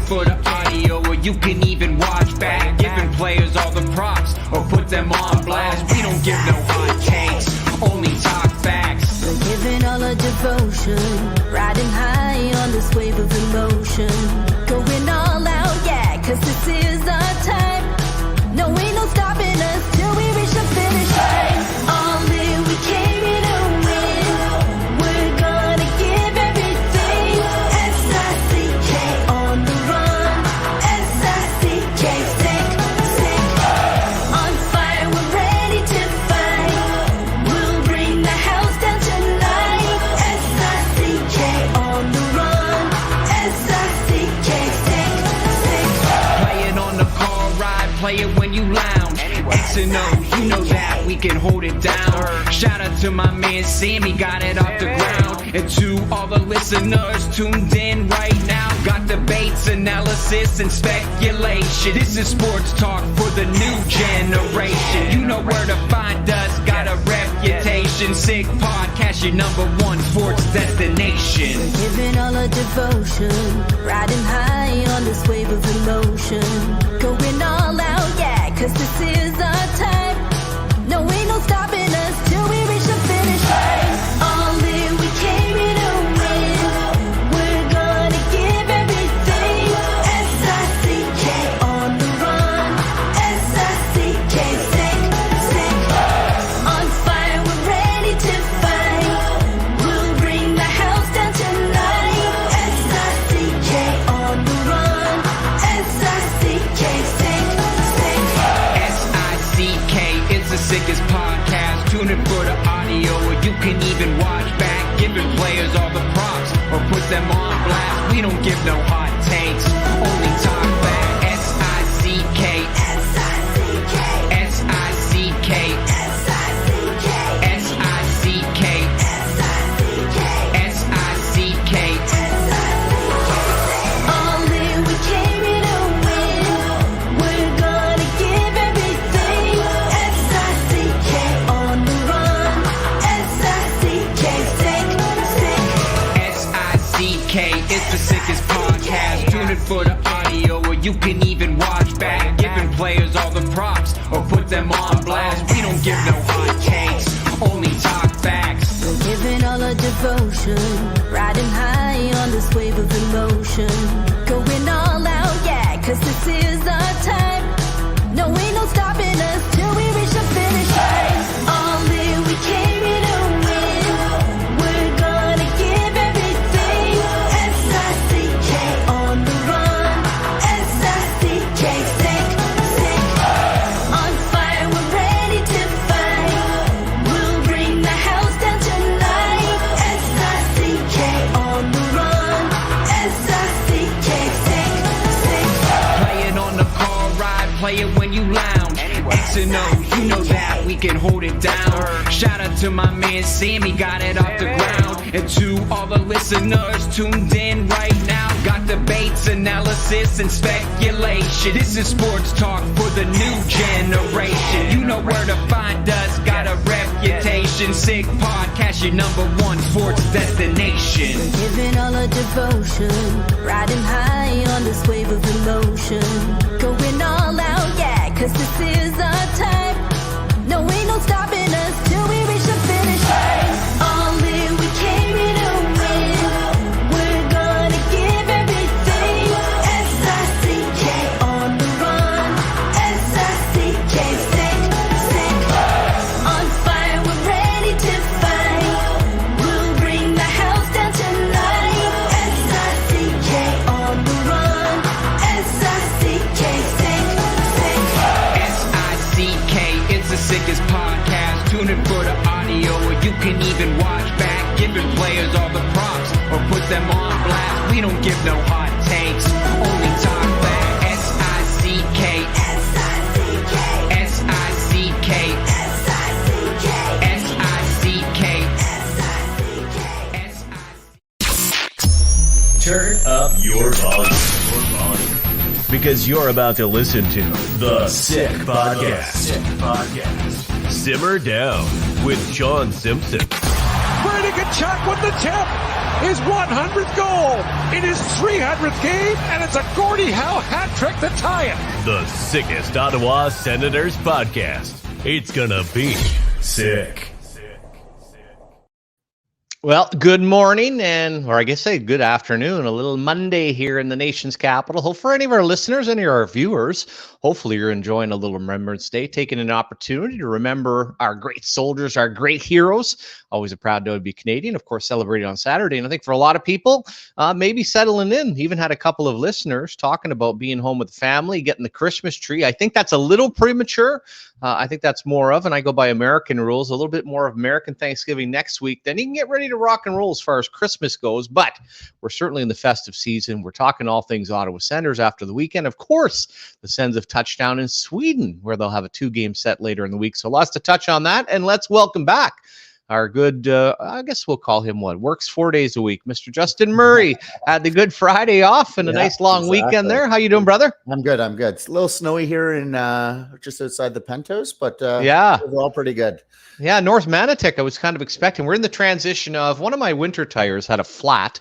for the audio, or you can even watch back. Giving players all the props, or put them on blast. We don't give no hot takes, only talk facts. We're giving all our devotion, riding high on this wave of emotion. Going all out, yeah, cause this is our time. No, ain't no stopping us till we reach the finish line. All in, we came here to win. We're gonna give everything. S-I-C-K on the run. S-I-C-K, sick, sick. On fire, we're ready to fight. We'll bring the house down tonight. S-I-C-K on the run. S-I-C-K, sick, sick. Play it on the car ride, play it when you lounge. X and O, you know that we can hold it down. Shout out to my man Sammy, got it off the ground. And to all the listeners tuned in right now, got debates, analysis, and speculation. This is sports talk for the new generation. You know where to find us, got a reputation. Sick podcast, your #1 sports destination. Giving all our devotion, riding high on this wave of emotion. Going all out, yeah, cause this is our time. No, ain't no stopping us till we reach the finish line. All in, we came here to win. We're gonna give everything. S-I-C-K on the run. S-I-C-K, sick, sick. On fire, we're ready to fight. We'll bring the house down tonight. S-I-C-K on the run. S-I-C-K, sick, sick. S-I-C-K is the sickest podcast. Tune in for the audio, or you can even watch back. Giving players all the props, or put them on blast. We don't give no hot takes, only talk back. S-I-C-K, S-I-C-K, S-I-C-K, S-I-C-K, S-I-C-K, S-I-C-K, S-I-C-K. All in, we came here to win. We're gonna give everything. S-I-C-K on the run. S-I-C-K, sick, sick. S-I-C-K is the sickest podcast. Tune in for the audio, or you can even watch back. Giving players all the props, or put them on blast. We don't give no hot takes, only talk facts. We're giving all our devotion, riding high on this wave of emotion. Going all out, yeah, cause this is our time. No, ain't no stopping us till we reach the finish line. All in, we came here to win. We're gonna give everything. S-I-C-K on the run. S-I-C-K, sick, sick. On fire, we're ready to fight. We'll bring the house down tonight. S-I-C-K on the run. S-I-C-K, sick, sick. Play it on the car ride, play it when you lounge. X and O, you know that we can hold it down. Shout out to my man Sammy, got it off the ground. And to all the listeners tuned in right now, got debates, analysis, and speculation. This is sports talk for the new generation. You know where to find us, got a reputation. Sick podcast, your #1 sports destination. Giving all our devotion, riding high on this wave of emotion. Going all out, yeah, cause this is our time. No, ain't no stopping us till we reach the finish line. All in, we came here to win. We're gonna give everything. S-I-C-K on the run. S-I-C-K, sick, sick. On fire, we're ready to fight. We'll bring the house down tonight. S-I-C-K on the run. S-I-C-K, sick, sick. S-I-C-K is the sickest podcast. Tune in for the audio, or you can even watch back. Giving players all the props, or put them on blast. We don't give no hot takes, only talk back. S-I-C-K, S-I-C-K, S-I-C-K, S-I-C-K, S-I-C-K, S-I-C-K. Turn up your volume. Because you're about to listen to The Sick Podcast. Simmer Down with Shawn Simpson. Brady Chuck with the tip. His 100th goal in his 300th game, and it's a Gordie Howe hat trick to tie it. The sickest Ottawa Senators podcast. It's gonna be sick. Well, good morning, or I guess say good afternoon, a little Monday here in the nation's capital. For any of our listeners, any of our viewers, hopefully you're enjoying a little Remembrance Day, taking an opportunity to remember our great soldiers, our great heroes. Always a proud day to be Canadian, of course, celebrating on Saturday. And I think for a lot of people, maybe settling in, even had a couple of listeners talking about being home with the family, getting the Christmas tree. I think that's a little premature. I think that's more of, and I go by American rules, a little bit more of American Thanksgiving next week. Then you can get ready to rock and roll as far as Christmas goes. But we're certainly in the festive season. We're talking all things Ottawa Senators after the weekend. Of course, the Sens have touched down in Sweden, where they'll have a 2-game set later in the week. So lots to touch on that. And let's welcome back our good, I guess we'll call him works 4 days a week. Mr. Justin Murray had the Good Friday off and a nice long weekend there. How you doing, brother? I'm good. It's a little snowy here in just outside the Pentos, but we're all pretty good. Yeah, North Manotick, I was kind of expecting. We're in the transition of one of my winter tires had a flat,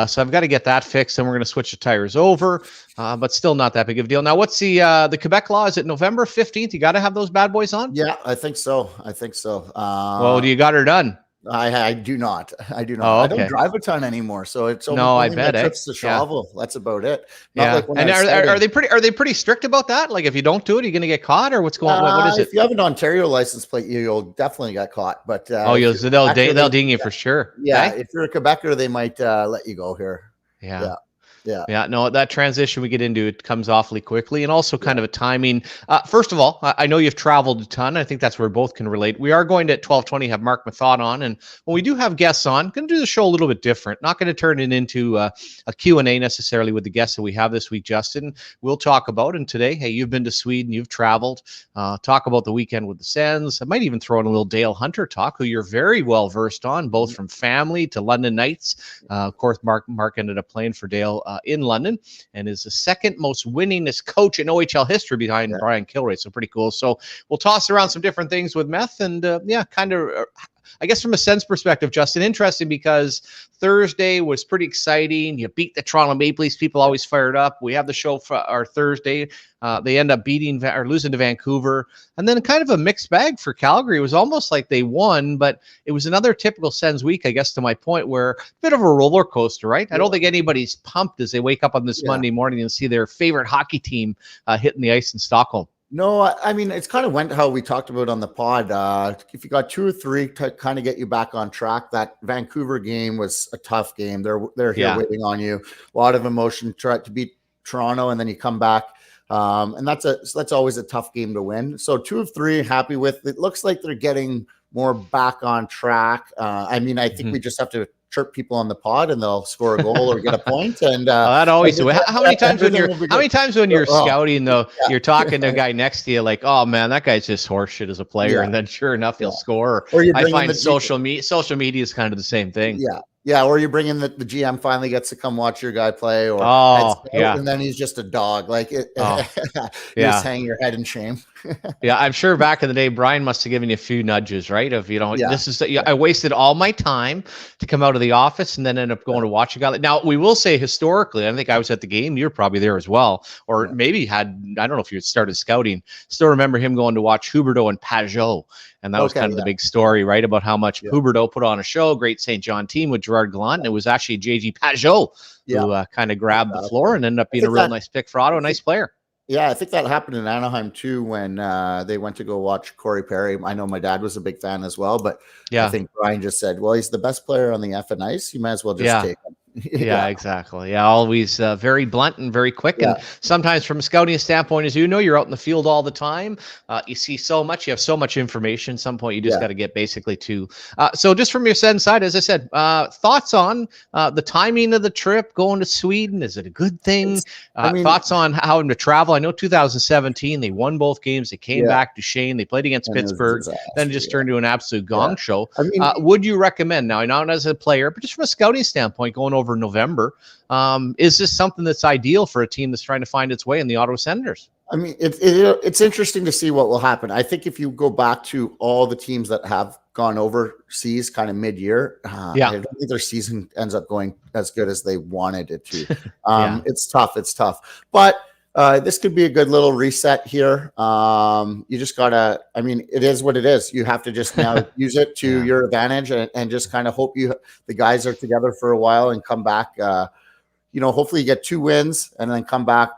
so I've got to get that fixed, and we're going to switch the tires over, but still not that big of a deal. Now, what's the Quebec law? Is it November 15th? You got to have those bad boys on? Yeah, I think so. Well, do you got her done? I do not. Oh, okay. I don't drive a ton anymore, so it's I bet trips to Charleville. Yeah. That's about it. Not like and are they pretty strict about that? Like if you don't do it, are you going to get caught, or what's going on? What is it? If you have an Ontario license plate, you'll definitely get caught. But they'll ding you for sure. Yeah, okay? If you're a Quebecer, they might let you go here. Yeah. No, that transition we get into, it comes awfully quickly, and also kind of a timing. First of all, I know you've traveled a ton. I think that's where we both can relate. We are going to at 12:20 have Marc Methot on, and when we do have guests on, going to do the show a little bit different. Not going to turn it into a Q&A necessarily with the guests that we have this week, Justin. We'll talk about, and today, hey, you've been to Sweden, you've traveled. Talk about the weekend with the Sens. I might even throw in a little Dale Hunter talk, who you're very well versed on, both from family to London Knights. Of course, Mark ended up playing for Dale in London, and is the second most winningest coach in OHL history behind Brian Kilray. So pretty cool. So we'll toss around some different things with Meth, and I guess from a Sens perspective, Justin, interesting because Thursday was pretty exciting. You beat the Toronto Maple Leafs. People always fired up. We have the show for our Thursday. They end up losing to Vancouver. And then kind of a mixed bag for Calgary. It was almost like they won, but it was another typical Sens week, I guess, to my point, where a bit of a roller coaster, right? I don't think anybody's pumped as they wake up on this Monday morning and see their favorite hockey team hitting the ice in Stockholm. No, I mean, it's kind of went how we talked about on the pod. If you got 2 or 3 to kind of get you back on track, that Vancouver game was a tough game. They're here waiting on you. A lot of emotion. Try to beat Toronto, and then you come back. And that's always a tough game to win. So 2 of 3, happy with. It looks like they're getting more back on track. I mean, I think we just have to chirp people on the pod and they'll score a goal or get a point. And that always. How many times when you're scouting though, you're talking to a guy next to you like, oh man, that guy's just horseshit as a player, and then sure enough he'll score. Or I find social media is kind of the same thing. Yeah, or you bring in the GM finally gets to come watch your guy play, or and then he's just a dog. Like you just hang your head in shame. Yeah, I'm sure back in the day, Brian must have given you a few nudges, right? Of I wasted all my time to come out of the office and then end up going to watch a guy. Now we will say historically, I think I was at the game. You're probably there as well, or maybe I don't know if you had started scouting. Still remember him going to watch Huberdeau and Pajot. And that was kind of the big story, right? About how much Huberdeau put on a show, great St. John team with Gerard Gallant. And it was actually J.G. Pajot who kind of grabbed the floor and ended up being a real nice pick for Ottawa, a nice player. Yeah, I think that happened in Anaheim too when they went to go watch Corey Perry. I know my dad was a big fan as well, but I think Brian just said, well, he's the best player on the effing ice. You might as well just take him. Yeah, exactly. Yeah, always very blunt and very quick. And sometimes from a scouting standpoint, as you know, you're out in the field all the time. You see so much, you have so much information. At some point, you just got to get basically to. So just from your Sens side, as I said, thoughts on the timing of the trip going to Sweden? Is it a good thing? Thoughts on how to travel? I know 2017, they won both games. They came back to Shane. They played against Pittsburgh, then just turned into an absolute gong show. Would you recommend, now not as a player, but just from a scouting standpoint, going over November, is this something that's ideal for a team that's trying to find its way in the Ottawa Senators? I mean, it's interesting to see what will happen. I think if you go back to all the teams that have gone overseas kind of mid-year. I don't think their season ends up going as good as they wanted it to. It's tough. But this could be a good little reset here. You just gotta, I mean, it is what it is. You have to just now use it to your advantage and just kind of hope the guys are together for a while and come back. Hopefully you get 2 wins and then come back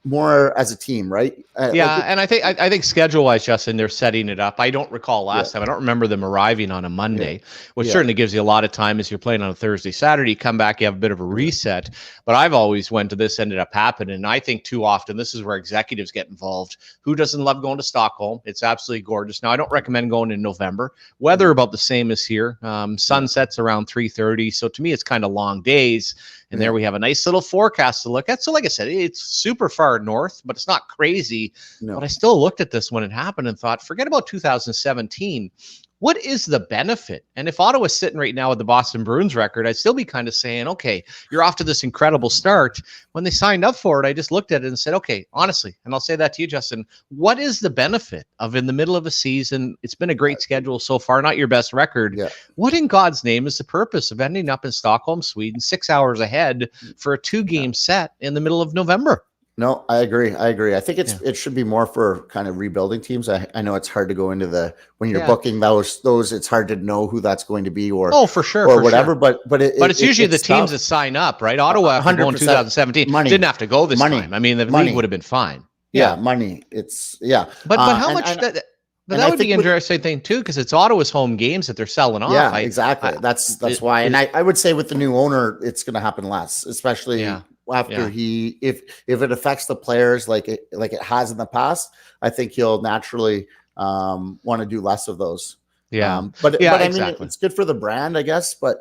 more as a team, right? And I think schedule-wise, Justin, they're setting it up. I don't recall last time. I don't remember them arriving on a Monday, which certainly gives you a lot of time as you're playing on a Thursday, Saturday. You come back, you have a bit of a reset. But I've always went to this, ended up happening. And I think too often this is where executives get involved. Who doesn't love going to Stockholm? It's absolutely gorgeous. Now, I don't recommend going in November. Weather about the same as here. Sunsets around 3:30. So to me, it's kind of long days. And there we have a nice little forecast to look at. So like I said, it's super far north, but it's not crazy. No. But I still looked at this when it happened and thought, forget about 2017. What is the benefit? And if Ottawa's sitting right now with the Boston Bruins record, I'd still be kind of saying, okay, you're off to this incredible start. When they signed up for it, I just looked at it and said, okay, honestly, and I'll say that to you, Justin, what is the benefit of in the middle of a season? It's been a great schedule so far, not your best record. What in God's name is the purpose of ending up in Stockholm, Sweden, 6 hours ahead for a 2-game set in the middle of November? No, I agree. I think it should be more for kind of rebuilding teams. I know it's hard to go into when you're booking those. It's hard to know who that's going to be or for sure or whatever. Sure. But it's usually the teams that sign up, right? Ottawa after going 2017 didn't have to go this time. I mean, the league would have been fine. Money. But how much that. But that would be an interesting thing too, because it's Ottawa's home games that they're selling off. Yeah, exactly. That's why. And I would say with the new owner, it's going to happen less, especially after if it affects the players like it has in the past. I think he'll naturally want to do less of those. But I mean, it's good for the brand, I guess. But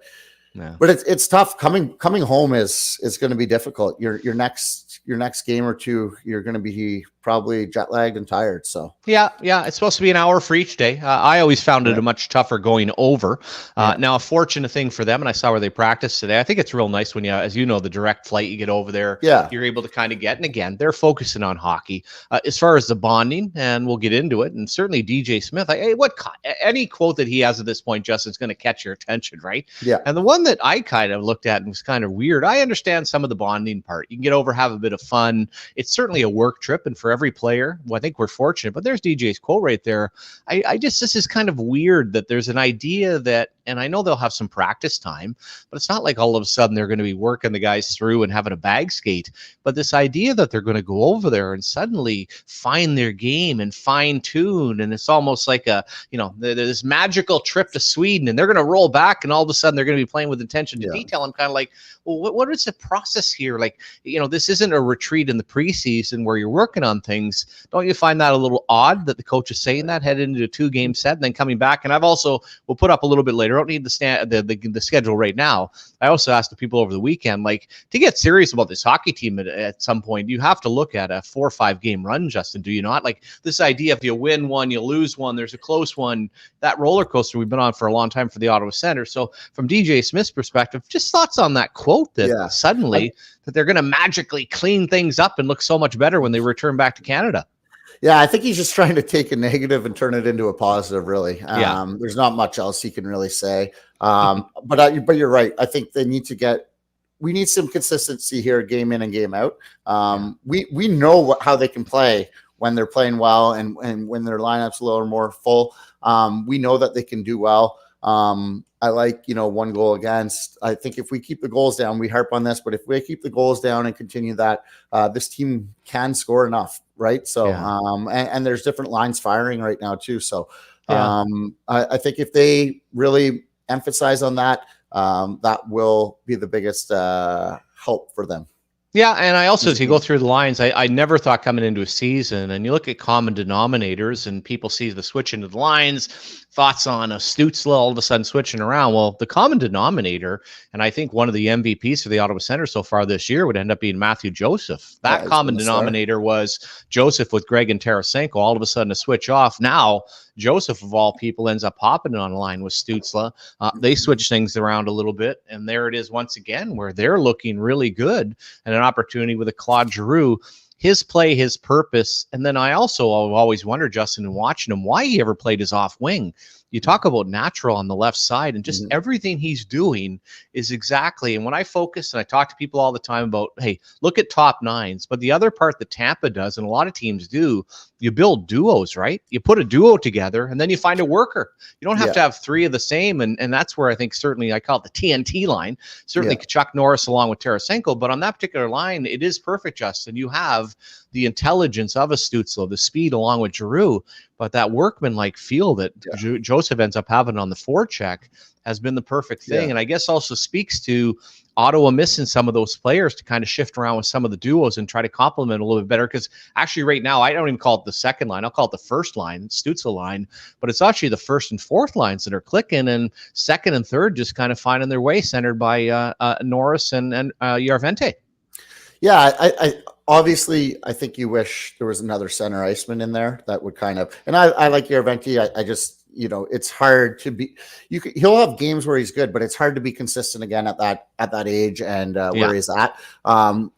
it's tough. Coming home is going to be difficult. Your next game or two, you're going to be probably jet lagged and tired. So it's supposed to be an hour for each day. I always found it a much tougher going over. Now a fortunate thing for them, and I saw where they practiced today. I think it's real nice when as you know, the direct flight, you get over there. You're able to kind of get, and again, they're focusing on hockey as far as the bonding, and we'll get into it. And certainly DJ Smith, any quote that he has at this point, Justin's going to catch your attention, right? And the one that I kind of looked at and was kind of weird. I understand some of the bonding part. You can get over, have a bit of fun. It's certainly a work trip, and for every player, well, I think we're fortunate, but there's DJ's quote right there. This is kind of weird that there's an idea that, and I know they'll have some practice time, but it's not like all of a sudden they're going to be working the guys through and having a bag skate. But this idea that they're going to go over there and suddenly find their game and fine tune, and it's almost like this magical trip to Sweden, and they're going to roll back, and all of a sudden they're going to be playing with attention to detail. I'm kind of like, well, what is the process here? Like, this isn't a retreat in the preseason where you're working on things. Don't you find that a little odd that the coach is saying that headed into a 2-game set and then coming back? And we'll put up a little bit later. I don't need the schedule right now. I also asked the people over the weekend, like, to get serious about this hockey team at some point, you have to look at a 4 or 5 game run, Justin, do you not? Like this idea, if you win one, you lose one, there's a close one, that roller coaster we've been on for a long time for the Ottawa Senators. So from DJ Smith's perspective, just thoughts on that quote that suddenly that they're going to magically clean things up and look so much better when they return back to Canada. Yeah, I think he's just trying to take a negative and turn it into a positive, really. There's not much else he can really say. But you're right. I think we need some consistency here, game in and game out. We know how they can play when they're playing well and when their lineup's a little more full. We know that they can do well. I like, 1 goal against. I think if we keep the goals down, we harp on this, but if we keep the goals down and continue that, this team can score enough, right? So, and there's different lines firing right now too. So, I think if they really emphasize on that, that will be the biggest help for them. Yeah, and I also, as you go through the lines, I never thought coming into a season, and you look at common denominators, and people see the switch into the lines, thoughts on a Stützle all of a sudden switching around. Well, the common denominator, and I think one of the MVPs for the Ottawa Senators so far this year would end up being Matthew Joseph. That common denominator was Joseph with Greg and Tarasenko, all of a sudden a switch off. Now, Joseph, of all people, ends up hopping on a line with Stützle. They switch things around a little bit, and there it is once again where they're looking really good, and an opportunity with a Claude Giroux. His play, his purpose. And then I also always wonder, Justin, in watching him, why he ever played his off wing. you talk about natural on the left side, and just everything he's doing is exactly. And when I focus and I talk to people all the time about, hey, look at top nines, but the other part that Tampa does, and a lot of teams do, you build duos, right? You put a duo together and then you find a worker. You don't have to have three of the same. And that's where I think certainly I call it the TNT line, certainly Chuck Norris along with Tarasenko. But on that particular line, it is perfect, Justin. You have the intelligence of a Stützle, the speed along with Giroux, but that workman-like feel that Joseph ends up having on the forecheck has been the perfect thing. And I guess also speaks to Ottawa missing some of those players to kind of shift around with some of the duos and try to complement a little bit better. Because actually right now, I don't even call it the second line. I'll call it the first line, Stützle line. But it's actually the first and fourth lines that are clicking, and second and third just kind of finding their way, centered by Norris and Järventie. Yeah, I obviously, I think you wish there was another center iceman in there that would kind of, and I like Järventie. I just, it's hard to be, he'll have games where he's good, but it's hard to be consistent again at that age and where he's at.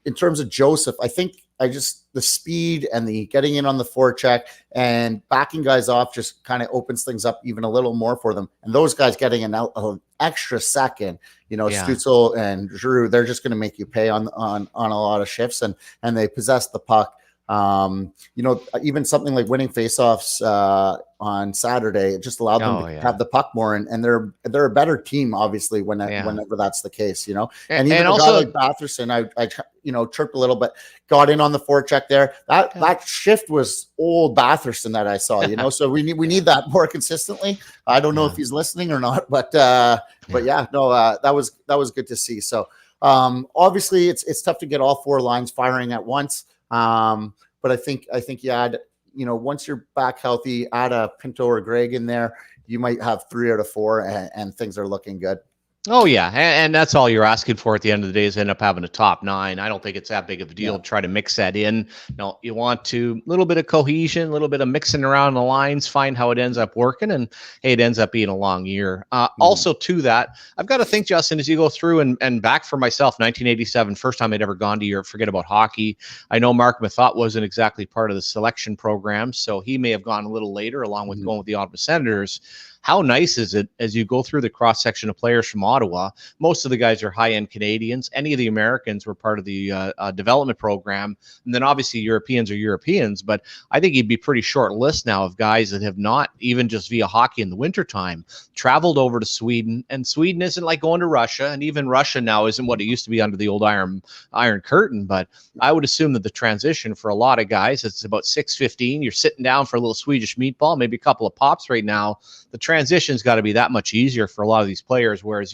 In terms of Joseph, I think the speed and the getting in on the forecheck and backing guys off just kind of opens things up even a little more for them. And those guys getting an extra second, Stützle and Giroux, they're just going to make you pay on a lot of shifts, and they possess the puck. Even something like winning faceoffs on Saturday, it just allowed them to have the puck more, and they're a better team, obviously, whenever that's the case, And even a guy like Batherson, I chirped a little bit, got in on the forecheck there. That shift was old Batherson that I saw, So we need that more consistently. I don't know if he's listening or not, but that was good to see. So obviously it's tough to get all four lines firing at once. But I think you add, once you're back healthy, add a Pinto or Greg in there, you might have 3 out of 4 and things are looking good. Oh, yeah. And that's all you're asking for at the end of the day is end up having a top 9. I don't think it's that big of a deal to try to mix that in. You want to a little bit of cohesion, a little bit of mixing around the lines, find how it ends up working. And hey, it ends up being a long year. Also to that, I've got to think, Justin, as you go through and back for myself, 1987, first time I'd ever gone to Europe, forget about hockey. I know Marc Methot wasn't exactly part of the selection program, so he may have gone a little later along with going with the Ottawa Senators. How nice is it as you go through the cross-section of players from Ottawa? Most of the guys are high-end Canadians. Any of the Americans were part of the development program. And then obviously Europeans are Europeans. But I think you'd be pretty short list now of guys that have not, even just via hockey in the wintertime, traveled over to Sweden. And Sweden isn't like going to Russia. And even Russia now isn't what it used to be under the old Iron Curtain. But I would assume that the transition for a lot of guys, it's about 6:15. You're sitting down for a little Swedish meatball, maybe a couple of pops right now. The transition's got to be that much easier for a lot of these players. Whereas,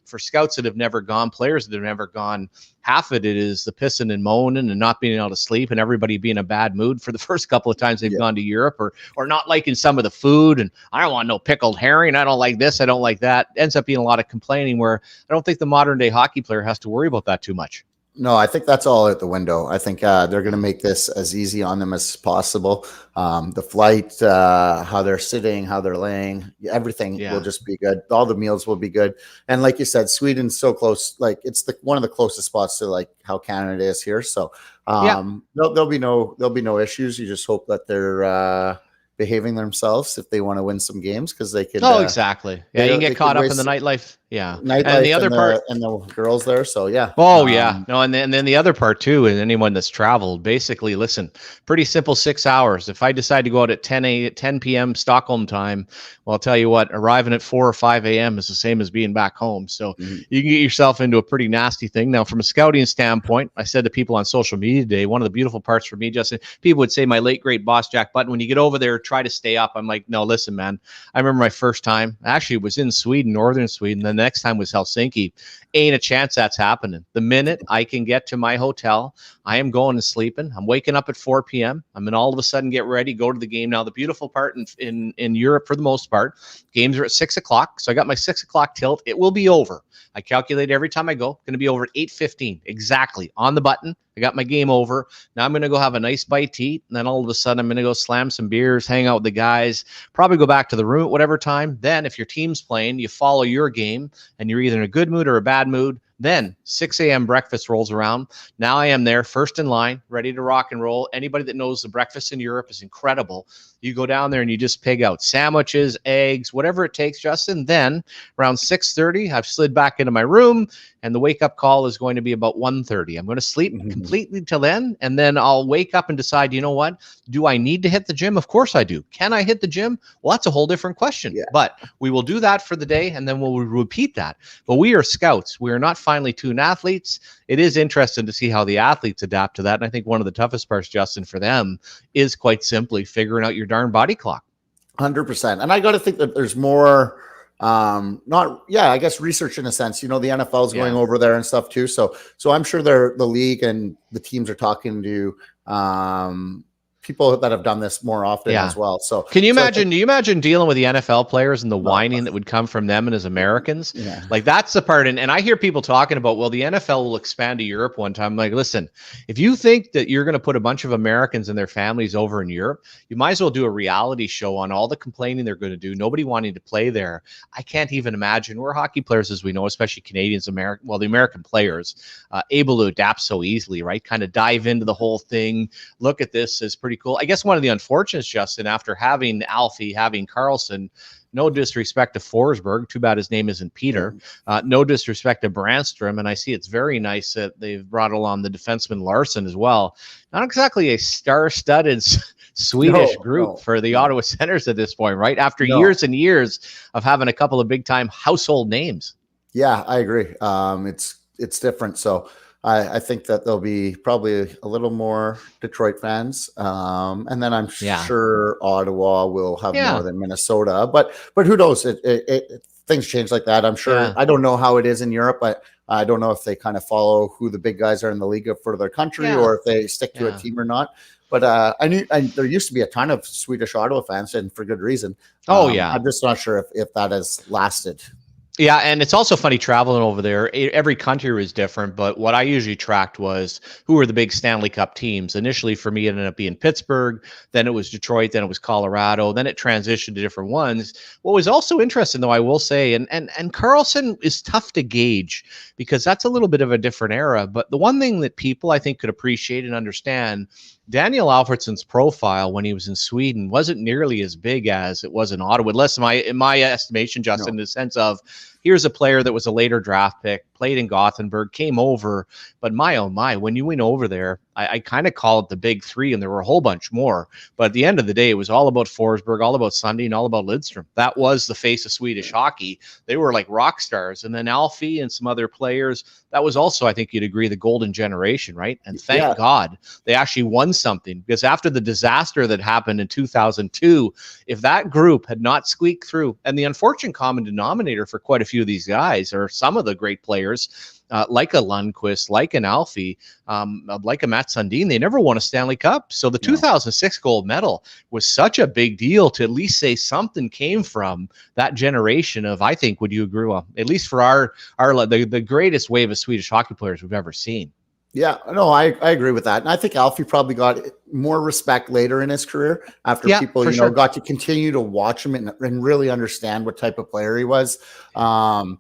for scouts that have never gone, players that have never gone, half of it is the pissing and moaning and not being able to sleep and everybody being in a bad mood for the first couple of times they've gone to Europe, or not liking some of the food. And I don't want no pickled herring. I don't like this. I don't like that. Ends up being a lot of complaining, where I don't think the modern day hockey player has to worry about that too much. No, I think that's all out the window. I think they're going to make this as easy on them as possible. The flight, how they're sitting, how they're laying, everything will just be good. All the meals will be good. And like you said, Sweden's so close. Like it's one of the closest spots to like how Canada is here. So there'll be no issues. You just hope that they're behaving themselves if they want to win some games, because they could. Exactly. Yeah, you can get caught up in the nightlife. Yeah, and the other part, and the girls there. So yeah. No, and then the other part too, and anyone that's traveled, basically, listen, pretty simple 6 hours. If I decide to go out at 10 p.m. Stockholm time, well, I'll tell you what, arriving at 4 or 5 a.m. is the same as being back home. So you can get yourself into a pretty nasty thing. Now, from a scouting standpoint, I said to people on social media today, one of the beautiful parts for me, Justin, people would say my late great boss Jack Button, when you get over there, try to stay up. I'm like, no, listen, man. I remember my first time, actually it was in Sweden, northern Sweden. The next time was Helsinki. Ain't a chance that's happening. The minute I can get to my hotel, I am going and sleeping. I'm waking up at 4 p.m. I'm going to all of a sudden get ready, go to the game. Now, the beautiful part in Europe, for the most part, games are at 6 o'clock. So I got my 6 o'clock tilt. It will be over. I calculate every time I go, going to be over at 8:15, exactly on the button. I got my game over. Now I'm going to go have a nice bite to eat. And then all of a sudden I'm going to go slam some beers, hang out with the guys, probably go back to the room at whatever time. Then if your team's playing, you follow your game and you're either in a good mood or a bad mood. Then 6 a.m. breakfast rolls around. Now I am there, first in line, ready to rock and roll. Anybody that knows the breakfast in Europe is incredible. You go down there and you just pig out sandwiches, eggs, whatever it takes, Justin. Then around 6:30, I've slid back into my room, and the wake-up call is going to be about 1:30. I'm going to sleep completely till then, and then I'll wake up and decide, you know what? Do I need to hit the gym? Of course I do. Can I hit the gym? Well, that's a whole different question. Yeah. But we will do that for the day, and then we'll repeat that. But we are scouts. We are not finely tuned athletes. It is interesting to see how the athletes adapt to that. And I think one of the toughest parts, Justin, for them is quite simply figuring out your darn body clock. 100%. And I got to think that there's more, I guess research in a sense. You know, the NFL is going over there and stuff too. So I'm sure the league and the teams are talking to people that have done this more often as well. So can you imagine? Do you imagine dealing with the NFL players and the whining that would come from them and as Americans? Yeah. Like that's the part. And I hear people talking about, well, the NFL will expand to Europe one time. I'm like, listen, if you think that you're going to put a bunch of Americans and their families over in Europe, you might as well do a reality show on all the complaining they're going to do. Nobody wanting to play there. I can't even imagine. We're hockey players, as we know, especially Canadians, the American players, able to adapt so easily, right? Kind of dive into the whole thing. Look at this as pretty cool. I guess one of the unfortunates, Justin, after having Alfie, having Karlsson, no disrespect to Forsberg, too bad his name isn't Peter, no disrespect to Brandstrom, and I see it's very nice that they've brought along the defenseman Larson as well. Not exactly a star-studded Swedish group for the Ottawa Senators at this point, right? After years and years of having a couple of big-time household names. Yeah, I agree. It's different, so I think that there'll be probably a little more Detroit fans. And then I'm sure Ottawa will have more than Minnesota, but who knows? Things change like that. I'm sure. I don't know how it is in Europe, but I don't know if they kind of follow who the big guys are in the league for their country or if they stick to a team or not. But I knew there used to be a ton of Swedish Ottawa fans, and for good reason. I'm just not sure if that has lasted. Yeah, and it's also funny traveling over there. Every country was different, but what I usually tracked was who were the big Stanley Cup teams. Initially, for me, it ended up being Pittsburgh. Then it was Detroit. Then it was Colorado. Then it transitioned to different ones. What was also interesting, though, I will say, and Karlsson is tough to gauge because that's a little bit of a different era. But the one thing that people, I think, could appreciate and understand, Daniel Alfredsson's profile when he was in Sweden wasn't nearly as big as it was in Ottawa, less in my estimation, Justin, in the sense of here's a player that was a later draft pick, played in Gothenburg, came over, but my, oh my, when you went over there, I kind of call it the big three, and there were a whole bunch more. But at the end of the day, it was all about Forsberg, all about Sundin, all about Lidstrom. That was the face of Swedish hockey. They were like rock stars. And then Alfie and some other players, that was also, I think you'd agree, the golden generation, right? And thank God they actually won something, because after the disaster that happened in 2002, if that group had not squeaked through, and the unfortunate common denominator for quite a few of these guys, or some of the great players, like a Lundqvist, like an Alfie, like a Matt Sundin, they never won a Stanley Cup. So the 2006 gold medal was such a big deal to at least say something came from that generation of, I think, would you agree? Well, at least for the greatest wave of Swedish hockey players we've ever seen. Yeah, no, I agree with that. And I think Alfie probably got more respect later in his career after people, got to continue to watch him and really understand what type of player he was. And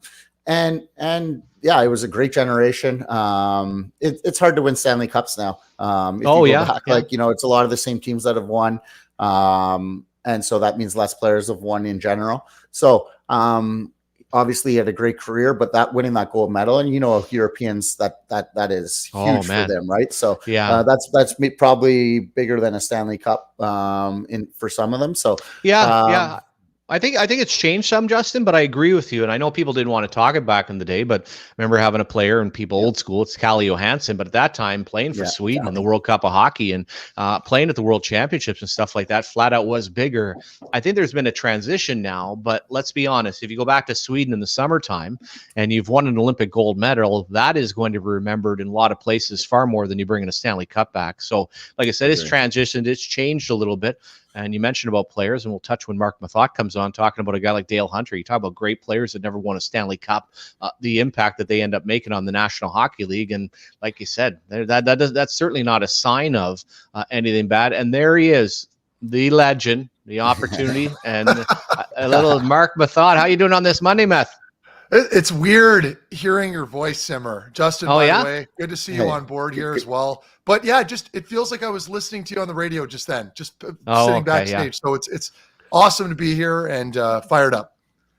yeah, it was a great generation. It's hard to win Stanley Cups now. It's a lot of the same teams that have won. And so that means less players have won in general. So obviously he had a great career, but winning that gold medal, and Europeans, that is huge for them, right? So that's probably bigger than a Stanley Cup for some of them. So I think it's changed some, Justin, but I agree with you. And I know people didn't want to talk it back in the day, but I remember having a player, and people old school, it's Kalle Johansson, but at that time playing for Sweden in the World Cup of Hockey and playing at the World Championships and stuff like that, flat out was bigger. I think there's been a transition now, but let's be honest, if you go back to Sweden in the summertime and you've won an Olympic gold medal, that is going to be remembered in a lot of places far more than you bring in a Stanley Cup back. So like I said, it's transitioned, it's changed a little bit. And you mentioned about players, and we'll touch when Marc Methot comes on, talking about a guy like Dale Hunter. You talk about great players that never won a Stanley Cup, the impact that they end up making on the National Hockey League. And like you said, that's certainly not a sign of anything bad. And there he is, the legend, the opportunity, and a little Marc Methot. How you doing on this Monday, Meth? It's weird hearing your voice, Simmer. Justin, by the way, good to see you on board here as well. But yeah, it feels like I was listening to you on the radio just then, sitting backstage. So it's awesome to be here and fired up.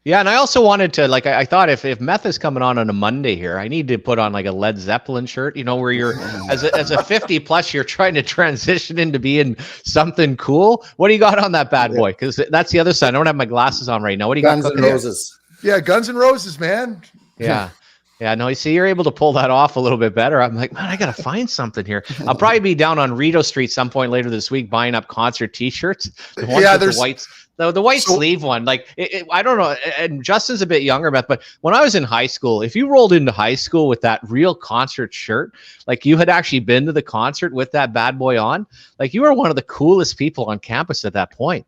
Yeah, and I also wanted to, like, I thought if Meth is coming on a Monday here, I need to put on like a Led Zeppelin shirt, where you're as a 50 plus, you're trying to transition into being something cool. What do you got on that bad boy? Because that's the other side. I don't have my glasses on right now. What do you got? Guns N' Roses. Yeah, Guns N' Roses, man. Yeah. Yeah, no, you see, you're able to pull that off a little bit better. I'm like, man, I got to find something here. I'll probably be down on Rito Street some point later this week buying up concert T-shirts. The ones with the whites. The white sleeve one, like I don't know. And Justin's a bit younger, Beth, but when I was in high school, if you rolled into high school with that real concert shirt, like you had actually been to the concert with that bad boy on, like you were one of the coolest people on campus at that point.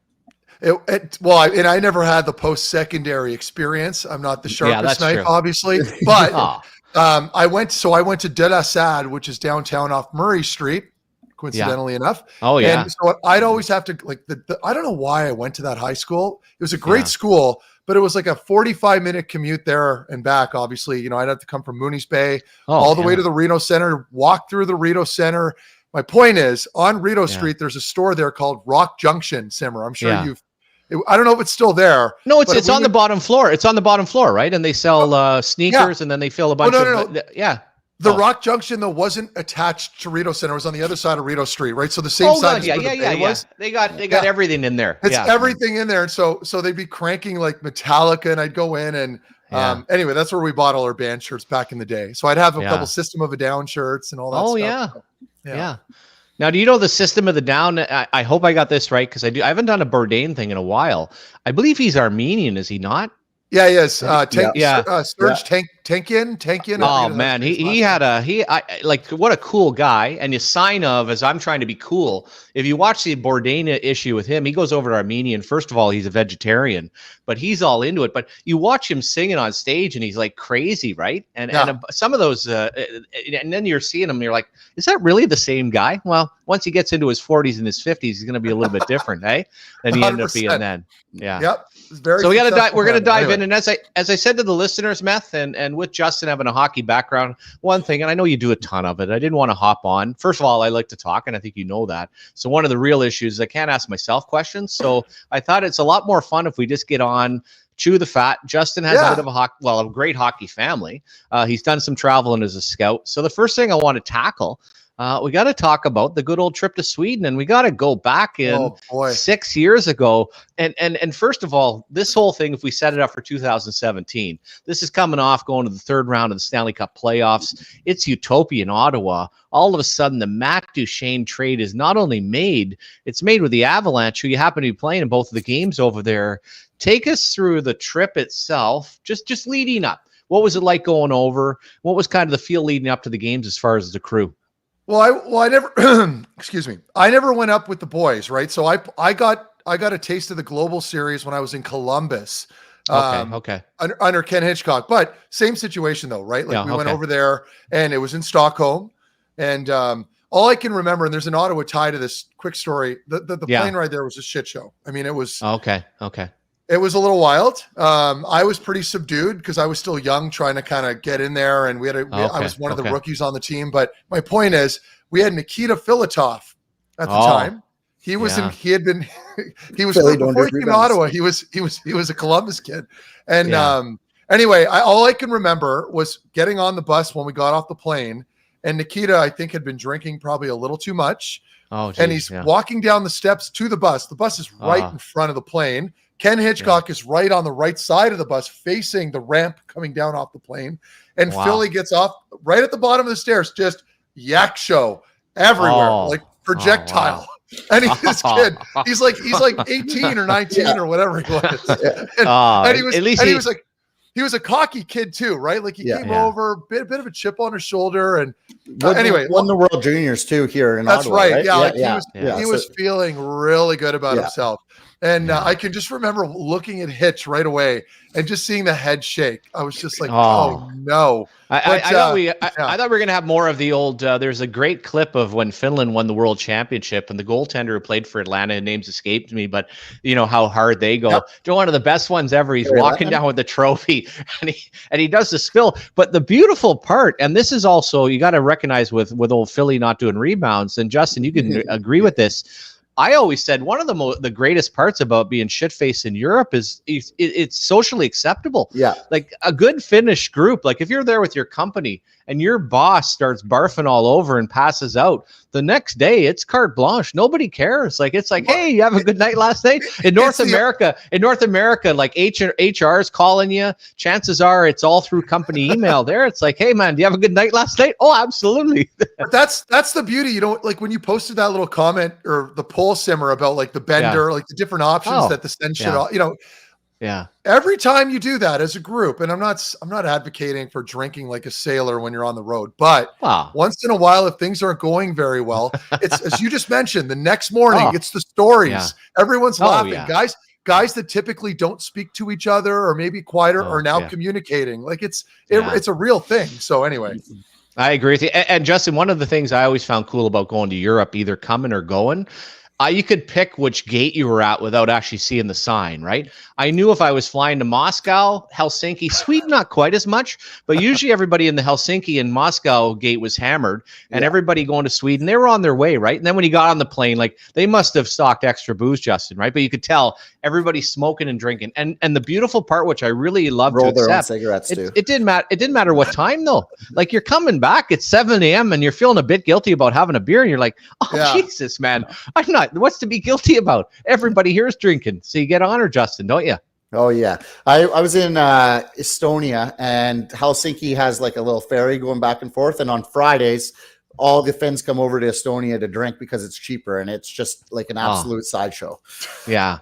And I never had the post-secondary experience. I'm not the sharpest knife, obviously, but I went to De La Salle, which is downtown off Murray Street. Coincidentally enough. Oh yeah. And so I'd always have to I don't know why I went to that high school. It was a great school, but it was like a 45-minute commute there and back. Obviously, I'd have to come from Mooney's Bay all the way to the Reno Center, walk through the Reno Center. My point is, on Reno Street, there's a store there called Rock Junction, Simmer. I'm sure I don't know if it's still there. No, it's on the bottom floor. It's on the bottom floor, right? And they sell sneakers, and then they fill a bunch of The Rock Junction, though, wasn't attached to Rito Center. It was on the other side of Rito Street, right? So the same side. Was. They got everything in there. It's everything in there. And so they'd be cranking like Metallica, and I'd go in and anyway, that's where we bought all our band shirts back in the day. So I'd have a couple System of a Down shirts and all that stuff. Yeah. Now, do you know the System of the Down? I hope I got this right because I haven't done a Bourdain thing in a while. I believe he's Armenian, is he not? Yeah, he is. Serge Tankian. Oh man, he had what a cool guy. And you sign of, as I'm trying to be cool, if you watch the Bourdain issue with him, he goes over to Armenian. First of all, he's a vegetarian, but he's all into it. But you watch him singing on stage and he's like crazy, right? And some of those, and then you're seeing him and you're like, is that really the same guy? Well, once he gets into his 40s and his 50s, he's going to be a little bit different, than he ended up being then. Yeah. Yep. So we're going to dive in. And as I said to the listeners, Meth, and with Justin having a hockey background, one thing, and I know you do a ton of it, I didn't want to hop on. First of all, I like to talk, and I think you know that. So one of the real issues is I can't ask myself questions. So I thought it's a lot more fun if we just get on, chew the fat. Justin has a bit of a great hockey family. He's done some traveling as a scout. So the first thing I want to tackle, we got to talk about the good old trip to Sweden, and we got to go back in 6 years ago. And first of all, this whole thing, if we set it up for 2017, this is coming off going to the third round of the Stanley Cup playoffs. It's utopia in Ottawa. All of a sudden, the Matt Duchene trade is not only made, it's made with the Avalanche, who you happen to be playing in both of the games over there. Take us through the trip itself, just leading up. What was it like going over? What was kind of the feel leading up to the games as far as the crew? Well, I never, excuse me. I never went up with the boys, right? So I got a taste of the Global Series when I was in Columbus. Okay. Under Ken Hitchcock, but same situation though, right? Like we went over there and it was in Stockholm, and all I can remember, and there's an Ottawa tie to this quick story. The plane ride there was a shit show. I mean, it was okay. It was a little wild. I was pretty subdued because I was still young, trying to kind of get in there. And I was one of the rookies on the team. But my point is, we had Nikita Filatov at the time. He was before he came to Ottawa. He was a Columbus kid. And anyway, all I can remember was getting on the bus when we got off the plane. And Nikita, I think, had been drinking probably a little too much. And he's walking down the steps to the bus. The bus is right in front of the plane. Ken Hitchcock is right on the right side of the bus, facing the ramp coming down off the plane. And Philly gets off right at the bottom of the stairs, just yak show everywhere, like projectile. And this kid, he's like 18 or 19 or whatever he was. And he was a cocky kid too, right? Like he came over, bit of a chip on his shoulder, and anyway, won the World Juniors too here in Ottawa. That's right. He was feeling really good about himself. And I can just remember looking at Hitch right away and just seeing the head shake, I was just like, oh no. I thought we were going to have more of the old. There's a great clip of when Finland won the World Championship, and the goaltender who played for Atlanta, names escaped me, but you know how hard they go. Yep. One of the best ones ever. He's walking down with the trophy, and he does the spill. But the beautiful part, and this is also you got to recognize with old Philly not doing rebounds. And Justin, you can agree with this. I always said one of the greatest parts about being shit-faced in Europe is it's socially acceptable. Yeah. Like a good Finnish group, like if you're there with your company and your boss starts barfing all over and passes out, the next day it's carte blanche. Nobody cares. Like it's like, hey, you have a good night last night? In North America, like HR is calling you. Chances are it's all through company email there. It's like, hey man, do you have a good night last night? Oh, absolutely. But that's the beauty. You know, like when you posted that little comment or the poll simmer about like the bender, like the different options that the Sens should, you know. Yeah. Every time you do that as a group, and I'm not advocating for drinking like a sailor when you're on the road, but once in a while, if things aren't going very well, it's as you just mentioned, the next morning, it's the stories. Yeah. Everyone's laughing. Guys that typically don't speak to each other or maybe quieter are now communicating. Like it's a real thing. So anyway. I agree with you. And Justin, one of the things I always found cool about going to Europe, either coming or going, you could pick which gate you were at without actually seeing the sign, right? I knew if I was flying to Moscow, Helsinki, Sweden, not quite as much, but usually everybody in the Helsinki and Moscow gate was hammered, and everybody going to Sweden, they were on their way, right? And then when you got on the plane, like they must have stocked extra booze, Justin, right? But you could tell everybody's smoking and drinking. And the beautiful part, which I really love to accept, cigarettes too. It didn't matter. It didn't matter what time though. Like you're coming back at 7 a.m. and you're feeling a bit guilty about having a beer, and you're like, Jesus, man, I'm not. What's to be guilty about? Everybody here is drinking, so you get honored, Justin, don't you? Oh yeah, I was in Estonia, and Helsinki has like a little ferry going back and forth, and on Fridays all the Finns come over to Estonia to drink because it's cheaper, and it's just like an absolute sideshow. Yeah.